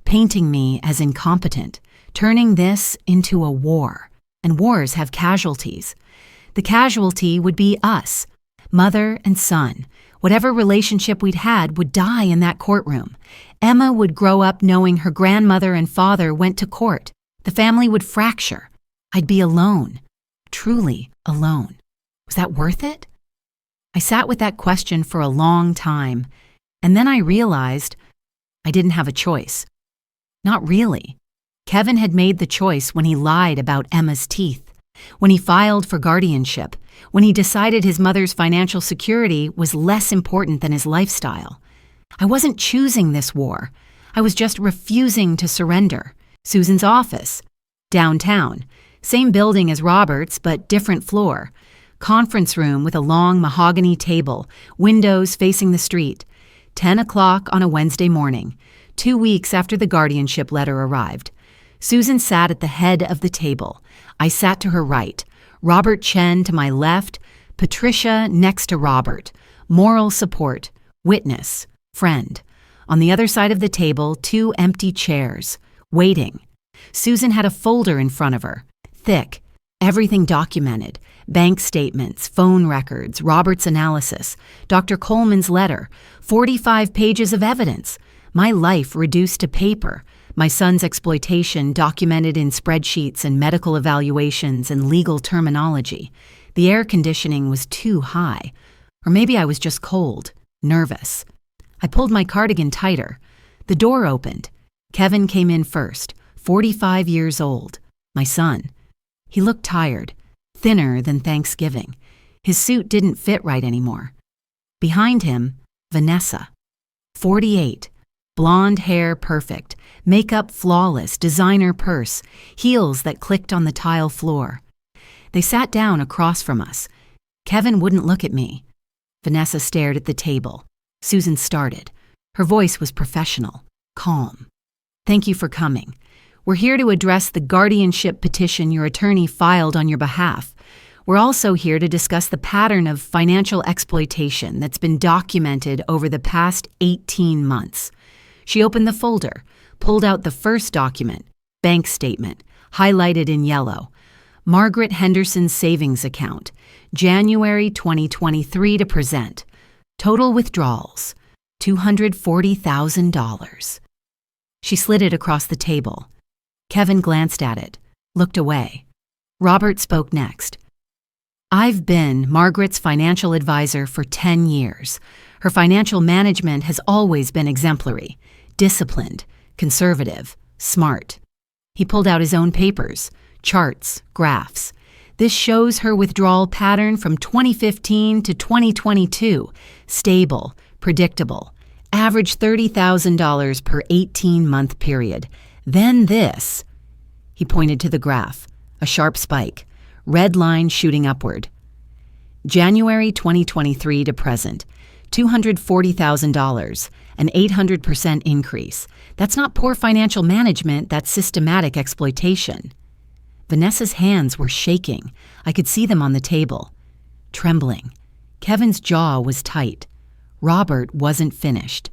painting me as incompetent, turning this into a war, and wars have casualties. The casualty would be us, mother and son. Whatever relationship we'd had would die in that courtroom. Emma would grow up knowing her grandmother and father went to court. The family would fracture. I'd be alone, truly alone. Was that worth it? I sat with that question for a long time, and then I realized I didn't have a choice. Not really. Kevin had made the choice when he lied about Emma's teeth, when he filed for guardianship, when he decided his mother's financial security was less important than his lifestyle. I wasn't choosing this war. I was just refusing to surrender. Susan's office. Downtown. Same building as Robert's, but different floor. Conference room with a long mahogany table, windows facing the street. 10 o'clock on a Wednesday morning, 2 weeks after the guardianship letter arrived. Susan sat at the head of the table. I sat to her right. Robert Chen to my left. Patricia next to Robert. Moral support. Witness. Friend. On the other side of the table, 2 empty chairs. Waiting. Susan had a folder in front of her, thick, everything documented: bank statements, phone records, Robert's analysis, Dr. Coleman's letter, 45 pages of evidence. My life reduced to paper, my son's exploitation documented in spreadsheets and medical evaluations and legal terminology. The air conditioning was too high. Or maybe I was just cold, nervous. I pulled my cardigan tighter. The door opened. Kevin came in first, 45 years old, my son. He looked tired, thinner than Thanksgiving. His suit didn't fit right anymore. Behind him, Vanessa, 48, blonde hair perfect, makeup flawless, designer purse, heels that clicked on the tile floor. They sat down across from us. Kevin wouldn't look at me. Vanessa stared at the table. Susan started. Her voice was professional, calm. "Thank you for coming. We're here to address the guardianship petition your attorney filed on your behalf. We're also here to discuss the pattern of financial exploitation that's been documented over the past 18 months. She opened the folder, pulled out the first document, bank statement, highlighted in yellow. Margaret Henderson's savings account, January 2023 to present. Total withdrawals, $240,000. She slid it across the table. Kevin glanced at it, looked away. Robert spoke next. "I've been Margaret's financial advisor for 10 years. Her financial management has always been exemplary, disciplined, conservative, smart." He pulled out his own papers, charts, graphs. "This shows her withdrawal pattern from 2015 to 2022, stable, predictable, average $30,000 per 18-month period. Then this." He pointed to the graph, a sharp spike, red line shooting upward. "January 2023 to present, $240,000, an 800% increase. That's not poor financial management, that's systematic exploitation." Vanessa's hands were shaking. I could see them on the table. Trembling. Kevin's jaw was tight. Robert wasn't finished.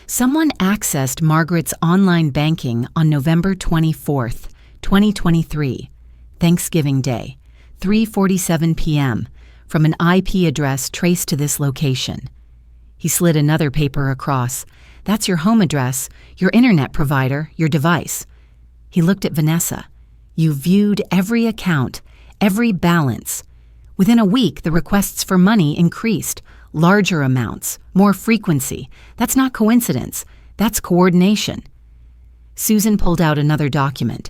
"Someone accessed Margaret's online banking on November 24th, 2023, Thanksgiving Day, 3:47 p.m., from an IP address traced to this location." He slid another paper across. "That's your home address, your internet provider, your device." He looked at Vanessa. "You viewed every account, every balance. Within a week, the requests for money increased, larger amounts, more frequency. That's not coincidence. That's coordination." Susan pulled out another document.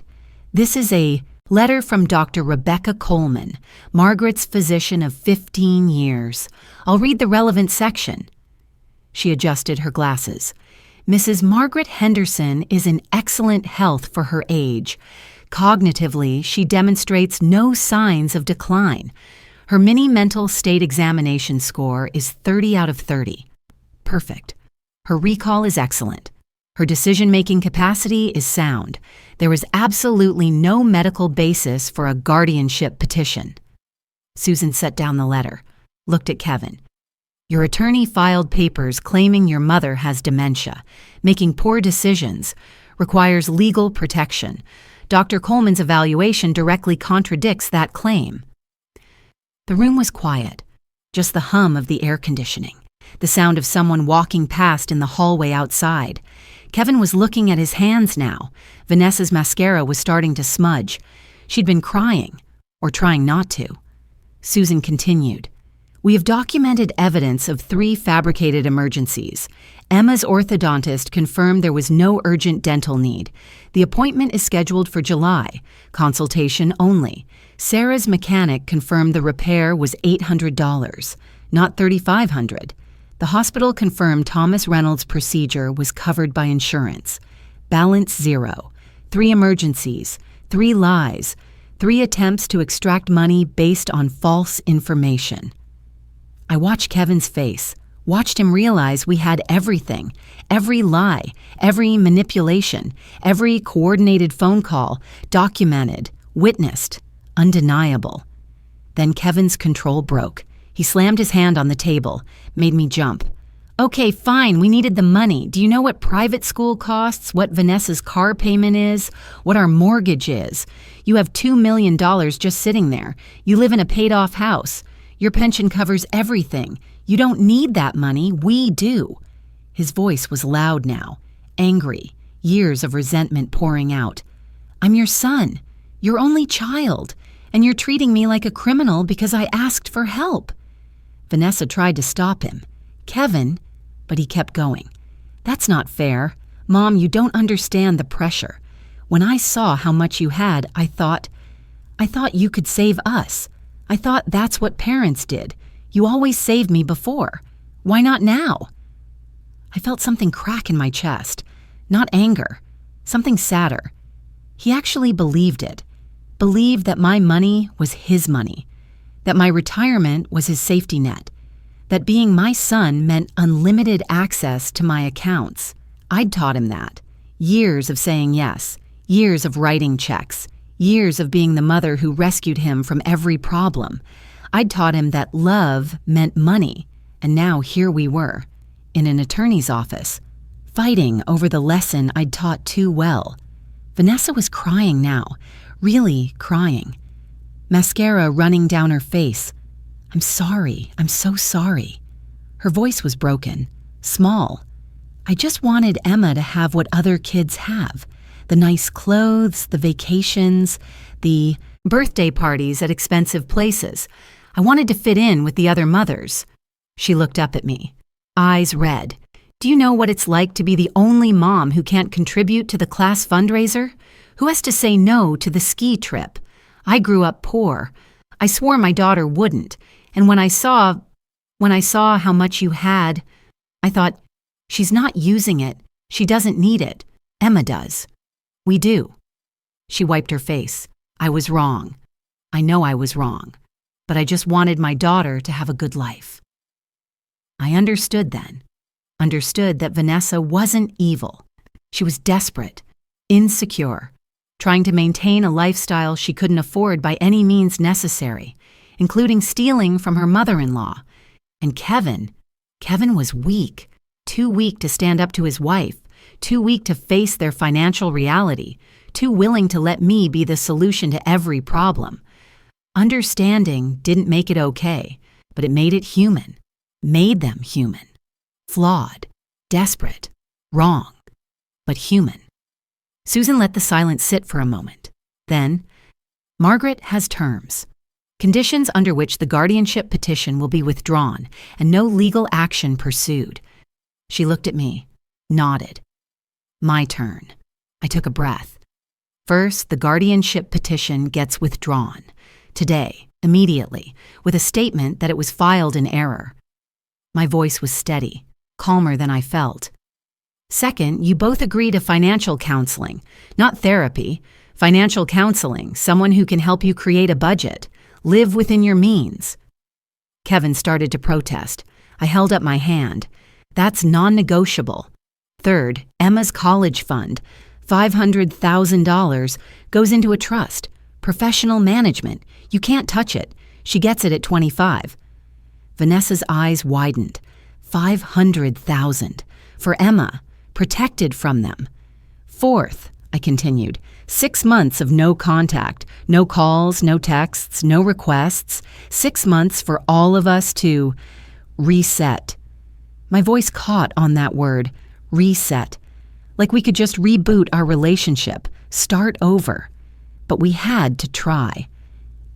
"This is a letter from Dr. Rebecca Coleman, Margaret's physician of 15 years. I'll read the relevant section." She adjusted her glasses. "Mrs. Margaret Henderson is in excellent health for her age. Cognitively, she demonstrates no signs of decline. Her mini-mental state examination score is 30 out of 30. Perfect. Her recall is excellent. Her decision-making capacity is sound. There is absolutely no medical basis for a guardianship petition." Susan set down the letter, looked at Kevin. "Your attorney filed papers claiming your mother has dementia, making poor decisions, requires legal protection. Dr. Coleman's evaluation directly contradicts that claim." The room was quiet, just the hum of the air conditioning, the sound of someone walking past in the hallway outside. Kevin was looking at his hands now. Vanessa's mascara was starting to smudge. She'd been crying, or trying not to. Susan continued. "We have documented evidence of 3 fabricated emergencies. Emma's orthodontist confirmed there was no urgent dental need. The appointment is scheduled for July, consultation only. Sarah's mechanic confirmed the repair was $800, not $3,500. The hospital confirmed Thomas Reynolds' procedure was covered by insurance. Balance 0. 3 emergencies, 3 lies, 3 attempts to extract money based on false information." I watched Kevin's face, watched him realize we had everything, every lie, every manipulation, every coordinated phone call, documented, witnessed, undeniable. Then Kevin's control broke. He slammed his hand on the table, made me jump. Okay, fine, we needed the money. Do you know what private school costs, what Vanessa's car payment is, what our mortgage is? You have $2 million just sitting there. You live in a paid-off house. Your pension covers everything. You don't need that money. We do. His voice was loud now, angry, years of resentment pouring out. I'm your son, your only child, and you're treating me like a criminal because I asked for help. Vanessa tried to stop him. Kevin, but he kept going. That's not fair. Mom, you don't understand the pressure. When I saw how much you had, I thought you could save us. I thought that's what parents did. You always saved me before. Why not now? I felt something crack in my chest. Not anger, something sadder. He actually believed it. Believed that my money was his money. That my retirement was his safety net. That being my son meant unlimited access to my accounts. I'd taught him that. Years of saying yes. Years of writing checks. Years of being the mother who rescued him from every problem. I'd taught him that love meant money. And now here we were, in an attorney's office, fighting over the lesson I'd taught too well. Vanessa was crying now, really crying. Mascara running down her face. I'm sorry. I'm so sorry. Her voice was broken, small. I just wanted Emma to have what other kids have. The nice clothes, the vacations, the birthday parties at expensive places. I wanted to fit in with the other mothers. She looked up at me, eyes red. Do you know what it's like to be the only mom who can't contribute to the class fundraiser? Who has to say no to the ski trip? I grew up poor. I swore my daughter wouldn't. And when I saw how much you had, I thought, she's not using it. She doesn't need it. Emma does. We do. She wiped her face. I was wrong. I know I was wrong. But I just wanted my daughter to have a good life. I understood then. Understood that Vanessa wasn't evil. She was desperate, insecure, trying to maintain a lifestyle she couldn't afford by any means necessary, including stealing from her mother-in-law. And Kevin was weak, too weak to stand up to his wife, too weak to face their financial reality, too willing to let me be the solution to every problem. Understanding didn't make it okay, but it made it human, made them human. Flawed, desperate, wrong, but human. Susan let the silence sit for a moment. Then, Margaret has terms. Conditions under which the guardianship petition will be withdrawn and no legal action pursued. She looked at me, nodded. My turn. I took a breath. First, the guardianship petition gets withdrawn. Today, immediately, with a statement that it was filed in error. My voice was steady, calmer than I felt. Second, you both agree to financial counseling, not therapy. Financial counseling, someone who can help you create a budget, live within your means. Kevin started to protest. I held up my hand. That's non-negotiable. Third, Emma's college fund, $500,000, goes into a trust. Professional management. You can't touch it. She gets it at 25. Vanessa's eyes widened. 500,000. For Emma. Protected from them. Fourth, I continued, 6 months of no contact, no calls, no texts, no requests. 6 months for all of us to reset. My voice caught on that word, reset. Like we could just reboot our relationship, start over. But we had to try.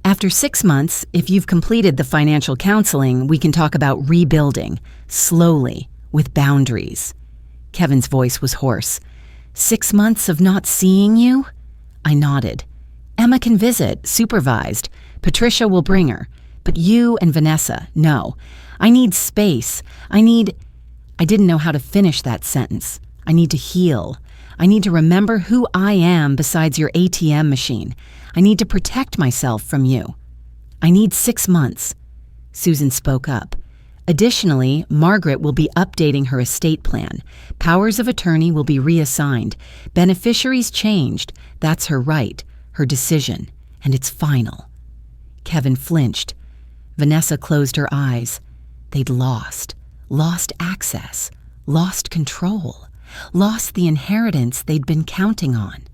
After 6 months, if you've completed the financial counseling, we can talk about rebuilding, slowly, with boundaries. Kevin's voice was hoarse. 6 months of not seeing you? I nodded. Emma can visit, supervised. Patricia will bring her. But you and Vanessa, no. I need space. I didn't know how to finish that sentence. I need to heal. I need to remember who I am besides your ATM machine. I need to protect myself from you. I need 6 months. Susan spoke up. Additionally, Margaret will be updating her estate plan. Powers of attorney will be reassigned. Beneficiaries changed. That's her right, her decision, and it's final. Kevin flinched. Vanessa closed her eyes. They'd lost. lost access, lost control, lost the inheritance they'd been counting on.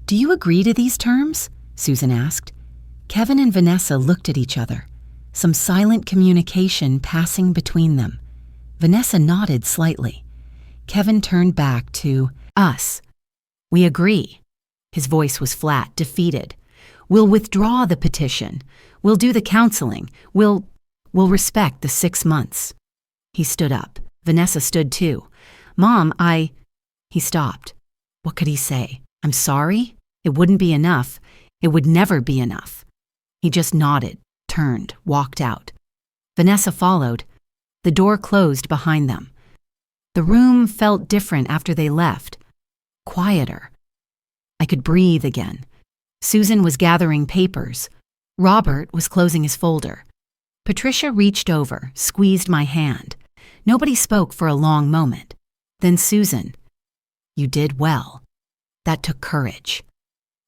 "Do you agree to these terms?" Susan asked. Kevin and Vanessa looked at each other, some silent communication passing between them. Vanessa nodded slightly. Kevin turned back to us. "We agree." His voice was flat, defeated. "We'll withdraw the petition. We'll do the counseling. We'll respect the 6 months." He stood up. Vanessa stood too. "Mom, He stopped. What could he say? "I'm sorry"? It wouldn't be enough. It would never be enough. He just nodded, turned, walked out. Vanessa followed. The door closed behind them. The room felt different after they left. Quieter. I could breathe again. Susan was gathering papers. Robert was closing his folder. Patricia reached over, squeezed my hand. Nobody spoke for a long moment. Then Susan, "You did well." That took courage.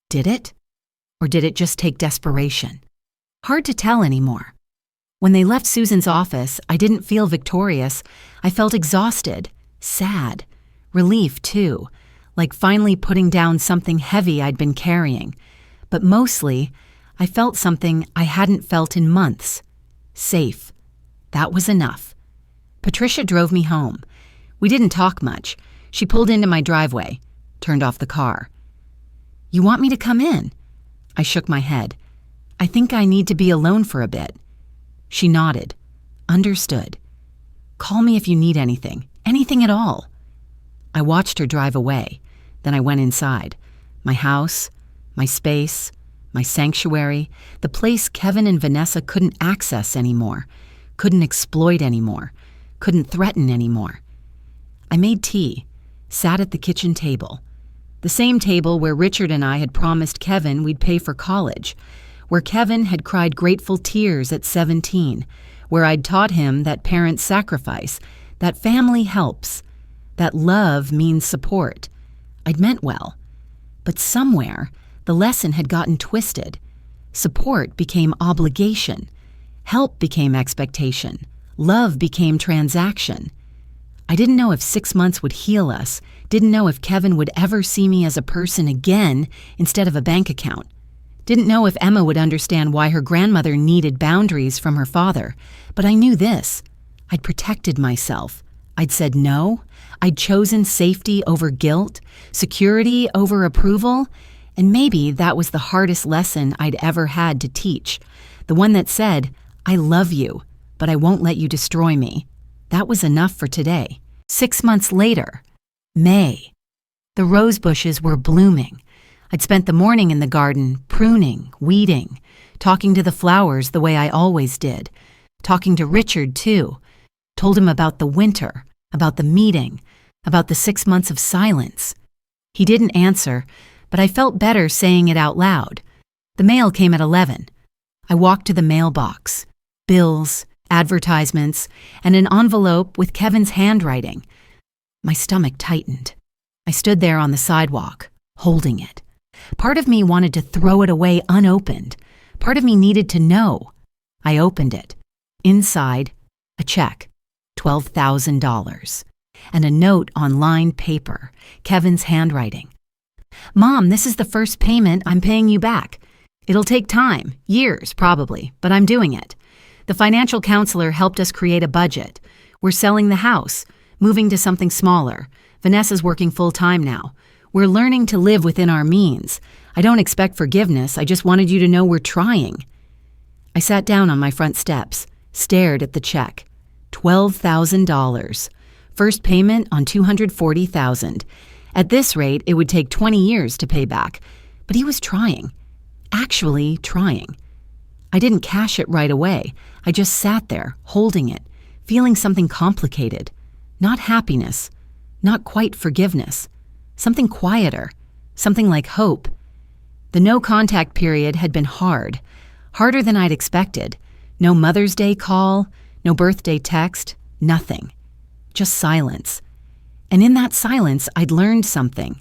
Did it? Or did it just take desperation? Hard to tell anymore. When they left Susan's office, I didn't feel victorious. I felt exhausted, sad, relief too, like finally putting down something heavy I'd been carrying. But mostly, I felt something I hadn't felt in months. Safe. That was enough. Patricia drove me home. We didn't talk much. She pulled into my driveway, turned off the car. "You want me to come in?" I shook my head. "I think I need to be alone for a bit." She nodded. Understood. "Call me if you need anything. Anything at all." I watched her drive away. Then I went inside. My house, my space, my sanctuary, the place Kevin and Vanessa couldn't access anymore, couldn't exploit anymore, couldn't threaten anymore. I made tea, sat at the kitchen table. The same table where Richard and I had promised Kevin we'd pay for college, where Kevin had cried grateful tears at 17, where I'd taught him that parents sacrifice, that family helps, that love means support. I'd meant well. But somewhere, the lesson had gotten twisted. Support became obligation. Help became expectation. Love became transaction. I didn't know if 6 months would heal us, didn't know if Kevin would ever see me as a person again instead of a bank account. Didn't know if Emma would understand why her grandmother needed boundaries from her father. But I knew this. I'd protected myself. I'd said no. I'd chosen safety over guilt, security over approval, and maybe that was the hardest lesson I'd ever had to teach. The one that said, "I love you, but I won't let you destroy me." That was enough for today. 6 months later, May. The rose bushes were blooming. I'd spent the morning in the garden, pruning, weeding, talking to the flowers the way I always did, talking to Richard too. Told him about the winter, about the meeting, about the 6 months of silence. He didn't answer, but I felt better saying it out loud. The mail came at 11. I walked to the mailbox. Bills, advertisements, and an envelope with Kevin's handwriting. My stomach tightened. I stood there on the sidewalk, holding it. Part of me wanted to throw it away unopened. Part of me needed to know. I opened it. Inside, a check, $12,000, and a note on lined paper, Kevin's handwriting. "Mom, this is the first payment. I'm paying you back. It'll take time, years probably, but I'm doing it. The financial counselor helped us create a budget. We're selling the house, moving to something smaller. Vanessa's working full-time now. We're learning to live within our means. I don't expect forgiveness. I just wanted you to know we're trying." I sat down on my front steps, stared at the check. $12,000. First payment on $240,000. At this rate, it would take 20 years to pay back. But he was trying. Actually trying. I didn't cash it right away. I just sat there, holding it, feeling something complicated. Not happiness. Not quite forgiveness. Something quieter. Something like hope. The no-contact period had been hard. Harder than I'd expected. No Mother's Day call, no birthday text, nothing. Just silence. And in that silence, I'd learned something.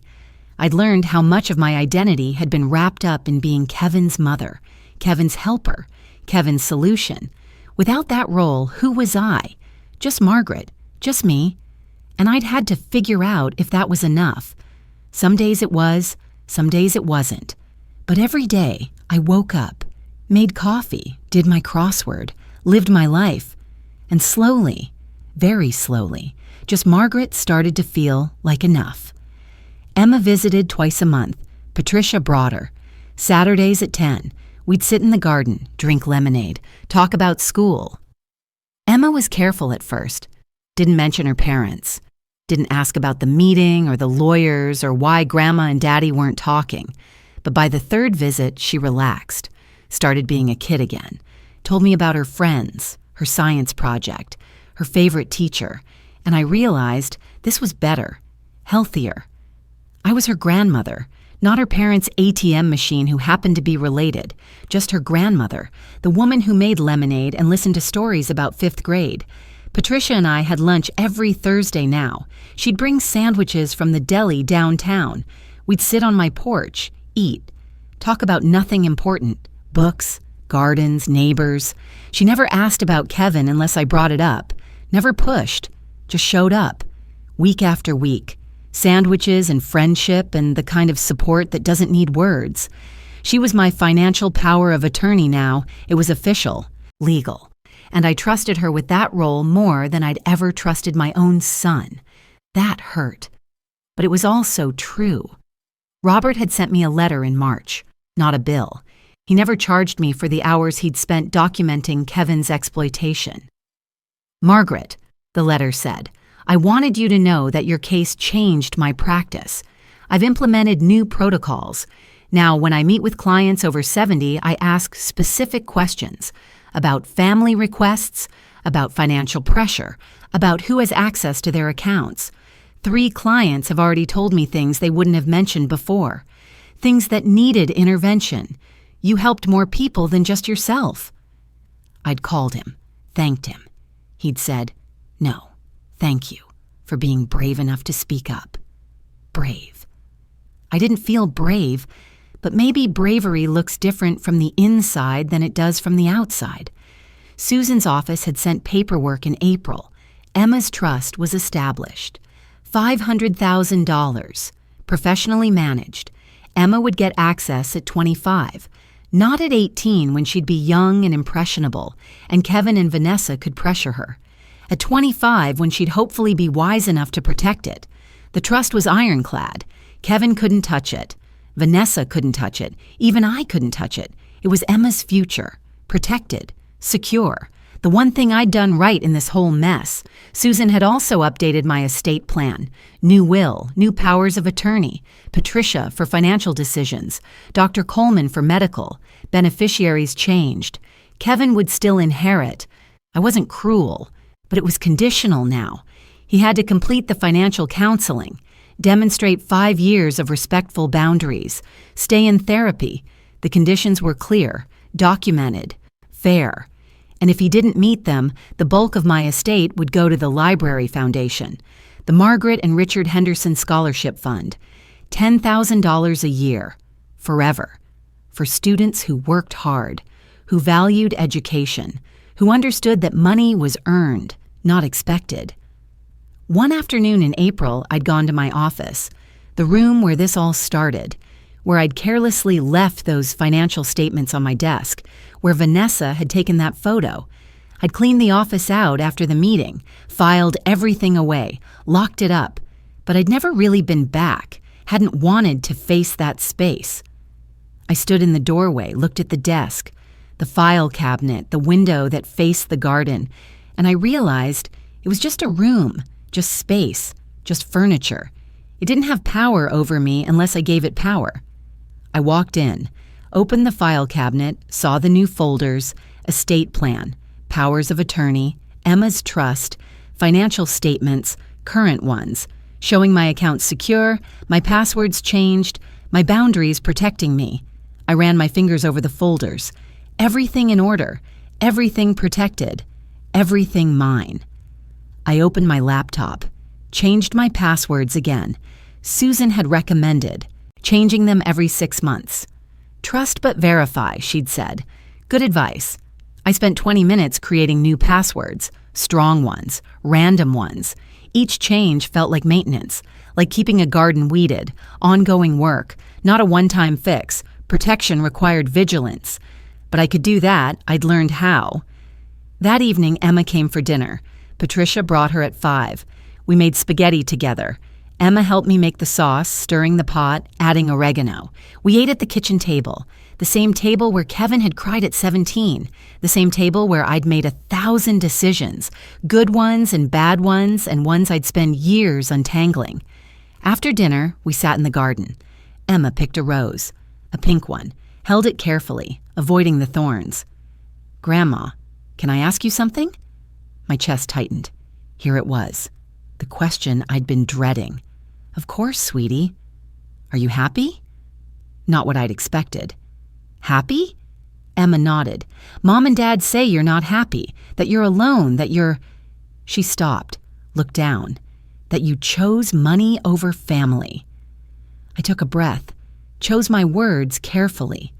I'd learned how much of my identity had been wrapped up in being Kevin's mother, Kevin's helper, Kevin's solution. Without that role, who was I? Just Margaret, just me. And I'd had to figure out if that was enough. Some days it was, some days it wasn't. But every day I woke up, made coffee, did my crossword, lived my life. And slowly, very slowly, just Margaret started to feel like enough. Emma visited twice a month. Patricia brought her. Saturdays at 10, we'd sit in the garden, drink lemonade, talk about school. Emma was careful at first, didn't mention her parents, didn't ask about the meeting or the lawyers or why Grandma and Daddy weren't talking. But by the third visit, she relaxed, started being a kid again, told me about her friends, her science project, her favorite teacher, and I realized this was better, healthier. I was her grandmother, not her parents' ATM machine who happened to be related, just her grandmother, the woman who made lemonade and listened to stories about 5th grade. Patricia and I had lunch every Thursday now. She'd bring sandwiches from the deli downtown. We'd sit on my porch, eat, talk about nothing important, books, gardens, neighbors. She never asked about Kevin unless I brought it up, never pushed, just showed up, week after week. Sandwiches and friendship and the kind of support that doesn't need words. She was my financial power of attorney now. It was official, legal. And I trusted her with that role more than I'd ever trusted my own son. That hurt. But it was also true. Robert had sent me a letter in March, not a bill. He never charged me for the hours he'd spent documenting Kevin's exploitation. Margaret, the letter said, I wanted you to know that your case changed my practice. I've implemented new protocols. Now, when I meet with clients over 70, I ask specific questions about family requests, about financial pressure, about who has access to their accounts. 3 clients have already told me things they wouldn't have mentioned before, things that needed intervention. You helped more people than just yourself. I'd called him, thanked him. He'd said, no. Thank you for being brave enough to speak up. Brave. I didn't feel brave, but maybe bravery looks different from the inside than it does from the outside. Susan's office had sent paperwork in April. Emma's trust was established. $500,000, professionally managed. Emma would get access at 25, not at 18 when she'd be young and impressionable, and Kevin and Vanessa could pressure her. At 25, when she'd hopefully be wise enough to protect it. The trust was ironclad. Kevin couldn't touch it. Vanessa couldn't touch it. Even I couldn't touch it. It was Emma's future. Protected. Secure. The one thing I'd done right in this whole mess. Susan had also updated my estate plan. New will, new powers of attorney. Patricia for financial decisions. Dr. Coleman for medical. Beneficiaries changed. Kevin would still inherit. I wasn't cruel. But it was conditional now. He had to complete the financial counseling, demonstrate 5 years of respectful boundaries, stay in therapy. The conditions were clear, documented, fair. And if he didn't meet them, the bulk of my estate would go to the Library Foundation, the Margaret and Richard Henderson Scholarship Fund, $10,000 a year, forever, for students who worked hard, who valued education, who understood that money was earned, not expected. One afternoon in April, I'd gone to my office, the room where this all started, where I'd carelessly left those financial statements on my desk, where Vanessa had taken that photo. I'd cleaned the office out after the meeting, filed everything away, locked it up, but I'd never really been back, hadn't wanted to face that space. I stood in the doorway, looked at the desk, the file cabinet, the window that faced the garden, and I realized it was just a room, just space, just furniture. It didn't have power over me unless I gave it power. I walked in, opened the file cabinet, saw the new folders, estate plan, powers of attorney, Emma's trust, financial statements, current ones, showing my accounts secure, my passwords changed, my boundaries protecting me. I ran my fingers over the folders. Everything in order, everything protected, everything mine. I opened my laptop, changed my passwords again. Susan had recommended changing them every 6 months. Trust but verify, she'd said. Good advice. I spent 20 minutes creating new passwords. strong ones, random ones. Each change felt like maintenance, like keeping a garden weeded, ongoing work, not a one-time fix. Protection required vigilance. But I could do that. I'd learned how. That evening, Emma came for dinner. Patricia brought her at 5. We made spaghetti together. Emma helped me make the sauce, stirring the pot, adding oregano. We ate at the kitchen table, the same table where Kevin had cried at 17, the same table where I'd made 1,000 decisions, good ones and bad ones, and ones I'd spend years untangling. After dinner, we sat in the garden. Emma picked a rose, a pink one, held it carefully, avoiding the thorns. "Grandma, can I ask you something?" My chest tightened. Here it was, the question I'd been dreading. "Of course, sweetie." "Are you happy?" Not what I'd expected. "Happy?" Emma nodded. "Mom and Dad say you're not happy, that you're alone, that you're—" She stopped, looked down. "That you chose money over family." I took a breath, chose my words carefully.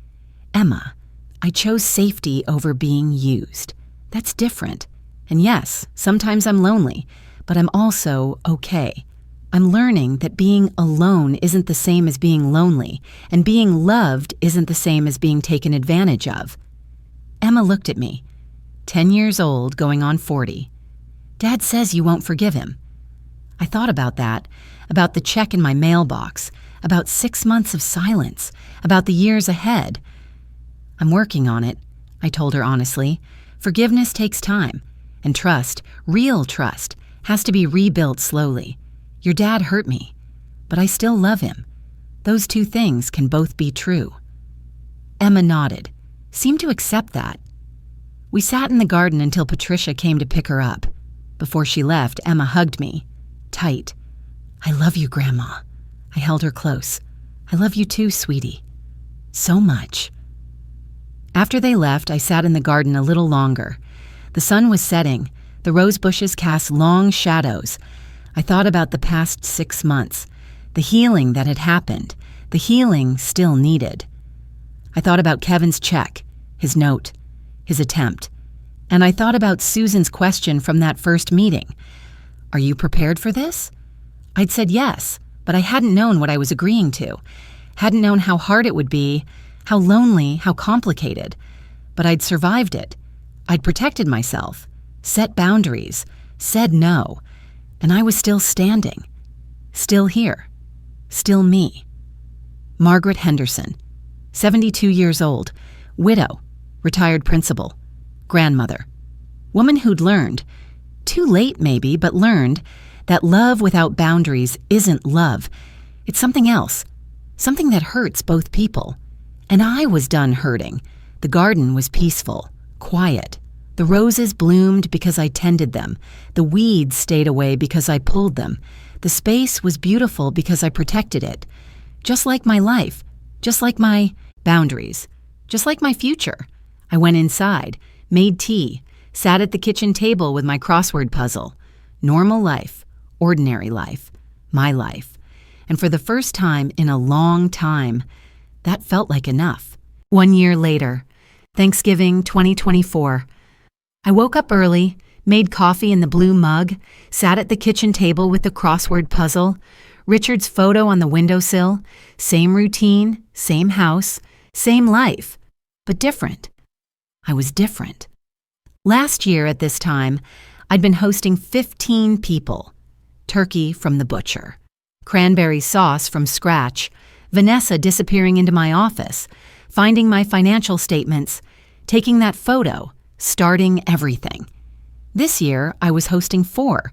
"Emma, I chose safety over being used. That's different. And yes, sometimes I'm lonely, but I'm also okay. I'm learning that being alone isn't the same as being lonely, and being loved isn't the same as being taken advantage of." Emma looked at me, 10 years old, going on 40. "Dad says you won't forgive him." I thought about that, about the check in my mailbox, about 6 months of silence, about the years ahead. "I'm working on it," I told her honestly. "Forgiveness takes time, and trust, real trust, has to be rebuilt slowly. Your dad hurt me, but I still love him. Those two things can both be true." Emma nodded, seemed to accept that. We sat in the garden until Patricia came to pick her up. Before she left, Emma hugged me, tight. "I love you, Grandma." I held her close. "I love you too, sweetie. So much." After they left, I sat in the garden a little longer. The sun was setting. The rose bushes cast long shadows. I thought about the past 6 months, the healing that had happened, the healing still needed. I thought about Kevin's check, his note, his attempt. And I thought about Susan's question from that first meeting. "Are you prepared for this?" I'd said yes, but I hadn't known what I was agreeing to, hadn't known how hard it would be, how lonely, how complicated. But I'd survived it. I'd protected myself, set boundaries, said no, and I was still standing, still here, still me. Margaret Henderson, 72 years old, widow, retired principal, grandmother, woman who'd learned, too late maybe, but learned, that love without boundaries isn't love. It's something else, something that hurts both people. And I was done hurting. The garden was peaceful, quiet. The roses bloomed because I tended them. The weeds stayed away because I pulled them. The space was beautiful because I protected it. Just like my life, just like my boundaries, just like my future. I went inside, made tea, sat at the kitchen table with my crossword puzzle. Normal life, ordinary life, my life. And for the first time in a long time, that felt like enough. 1 year later, Thanksgiving 2024. I woke up early, made coffee in the blue mug, sat at the kitchen table with the crossword puzzle, Richard's photo on the windowsill, same routine, same house, same life, but different. I was different. Last year at this time, I'd been hosting 15 people. Turkey from the butcher, cranberry sauce from scratch, Vanessa disappearing into my office, finding my financial statements, taking that photo, starting everything. This year, I was hosting 4,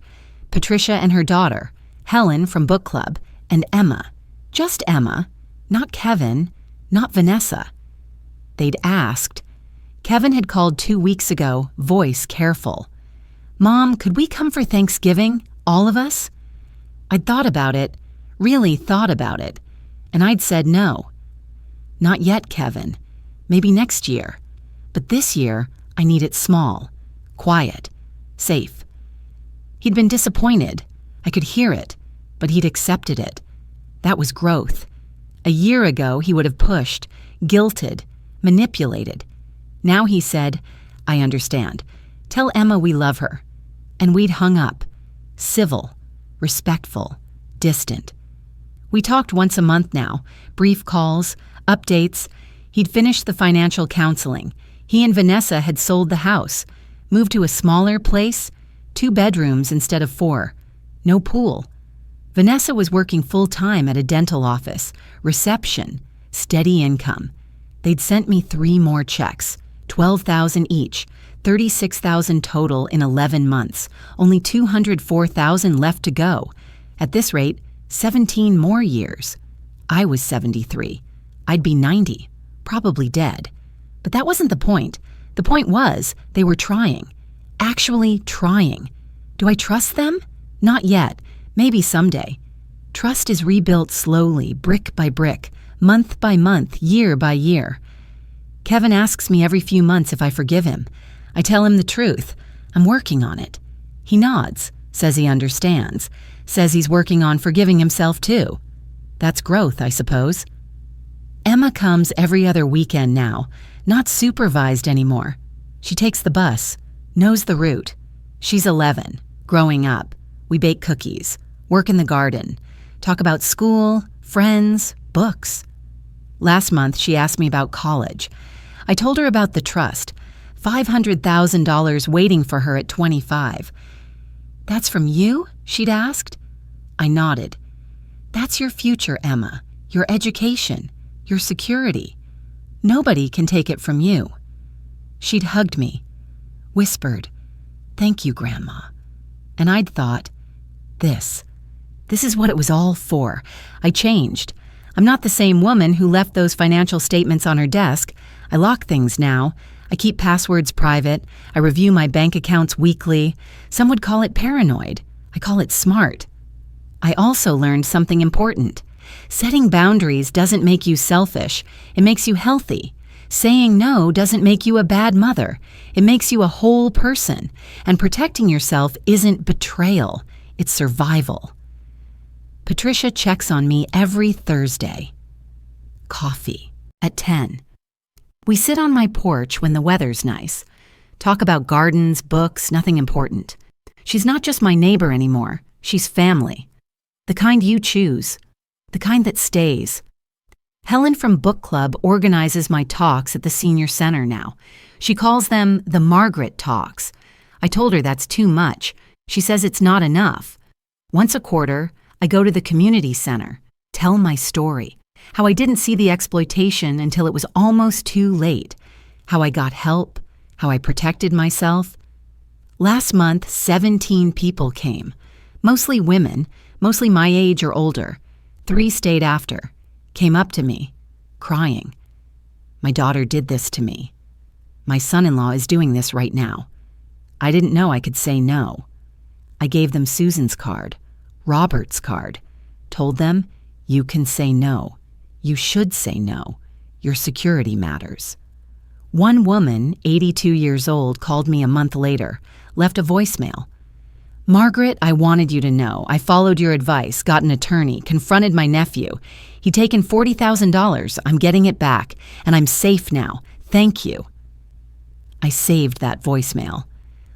Patricia and her daughter, Helen from book club, and Emma. Just Emma, not Kevin, not Vanessa. They'd asked. Kevin had called 2 weeks ago, voice careful. "Mom, could we come for Thanksgiving, all of us?" I'd thought about it, really thought about it, and I'd said no. "Not yet, Kevin. Maybe next year. But this year, I need it small, quiet, safe." He'd been disappointed. I could hear it, but he'd accepted it. That was growth. A year ago, he would have pushed, guilted, manipulated. Now he said, "I understand. Tell Emma we love her. And we'd hung up. Civil, respectful, distant. We talked once a month now, brief calls, updates. He'd finished the financial counseling. He and Vanessa had sold the house, moved to a smaller place, 2 bedrooms instead of 4, no pool. Vanessa was working full-time at a dental office, reception, steady income. They'd sent me 3 more checks, $12,000 each, $36,000 total in 11 months, only $204,000 left to go. At this rate, 17 more years. I was 73. I'd be 90, probably dead. But that wasn't the point. The point was they were trying. Actually trying. Do I trust them? Not yet. Maybe someday. Trust is rebuilt slowly, brick by brick, month by month, year by year. Kevin asks me every few months if I forgive him. I tell him the truth. I'm working on it. He nods, says he understands, says he's working on forgiving himself too. That's growth, I suppose. Emma comes every other weekend now, not supervised anymore. She takes the bus, knows the route. She's 11, growing up. We bake cookies, work in the garden, talk about school, friends, books. Last month, she asked me about college. I told her about the trust, $500,000 waiting for her at 25. That's from you? She'd asked. I nodded. That's your future, Emma, your education, your security. Nobody can take it from you. She'd hugged me, whispered, "Thank you, Grandma." And I'd thought, this is what it was all for. I changed. I'm not the same woman who left those financial statements on her desk. I lock things now. I keep passwords private. I review my bank accounts weekly. Some would call it paranoid. I call it smart. I also learned something important. Setting boundaries doesn't make you selfish. It makes you healthy. Saying no doesn't make you a bad mother. It makes you a whole person. And protecting yourself isn't betrayal. It's survival. Patricia checks on me every Thursday. Coffee at 10. We sit on my porch when the weather's nice. Talk about gardens, books, nothing important. She's not just my neighbor anymore. She's family. The kind you choose. The kind that stays. Helen from book club organizes my talks at the senior center now. She calls them the Margaret Talks. I told her that's too much. She says it's not enough. Once a quarter, I go to the community center, tell my story, how I didn't see the exploitation until it was almost too late, how I got help, how I protected myself. Last month, 17 people came, mostly women, mostly my age or older. 3 stayed after, came up to me, crying. My daughter did this to me. My son-in-law is doing this right now. I didn't know I could say no. I gave them Susan's card, Robert's card, told them, you can say no. You should say no. Your security matters. One woman, 82 years old, called me a month later, left a voicemail. Margaret, I wanted you to know. I followed your advice, got an attorney, confronted my nephew. He'd taken $40,000. I'm getting it back, and I'm safe now. Thank you. I saved that voicemail.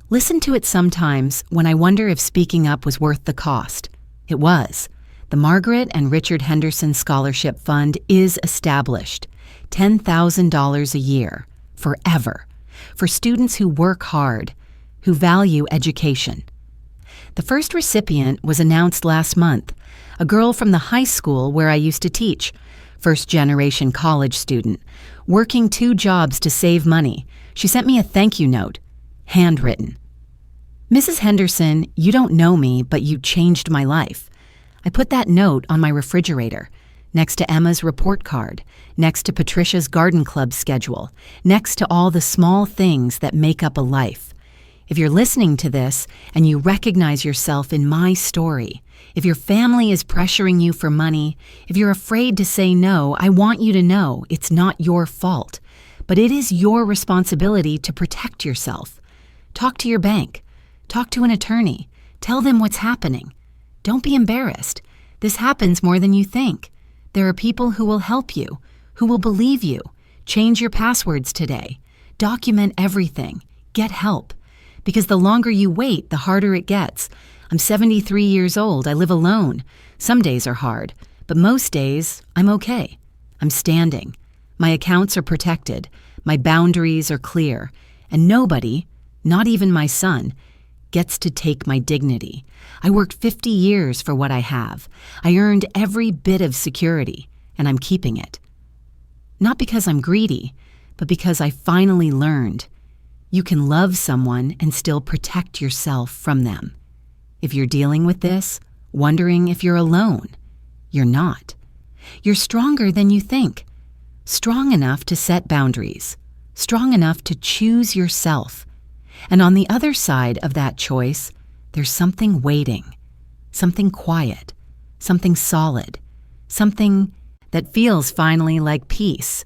Listen to it sometimes when I wonder if speaking up was worth the cost. It was. The Margaret and Richard Henderson Scholarship Fund is established. $10,000 a year, forever, for students who work hard, who value education. The first recipient was announced last month, a girl from the high school where I used to teach, first-generation college student, working 2 jobs to save money. She sent me a thank you note, handwritten. Mrs. Henderson, you don't know me, but you changed my life. I put that note on my refrigerator, next to Emma's report card, next to Patricia's garden club schedule, next to all the small things that make up a life. If you're listening to this and you recognize yourself in my story, if your family is pressuring you for money, if you're afraid to say no, I want you to know it's not your fault, but it is your responsibility to protect yourself. Talk to your bank. Talk to an attorney. Tell them what's happening. Don't be embarrassed. This happens more than you think. There are people who will help you, who will believe you. Change your passwords today. Document everything. Get help. Because the longer you wait, the harder it gets. I'm 73 years old. I live alone. Some days are hard, but most days I'm okay. I'm standing. My accounts are protected. My boundaries are clear. And nobody, not even my son, gets to take my dignity. I worked 50 years for what I have. I earned every bit of security, and I'm keeping it. Not because I'm greedy, but because I finally learned you can love someone and still protect yourself from them. If you're dealing with this, wondering if you're alone, you're not. You're stronger than you think. Strong enough to set boundaries. Strong enough to choose yourself. And on the other side of that choice, there's something waiting. Something quiet. Something solid. Something that feels finally like peace.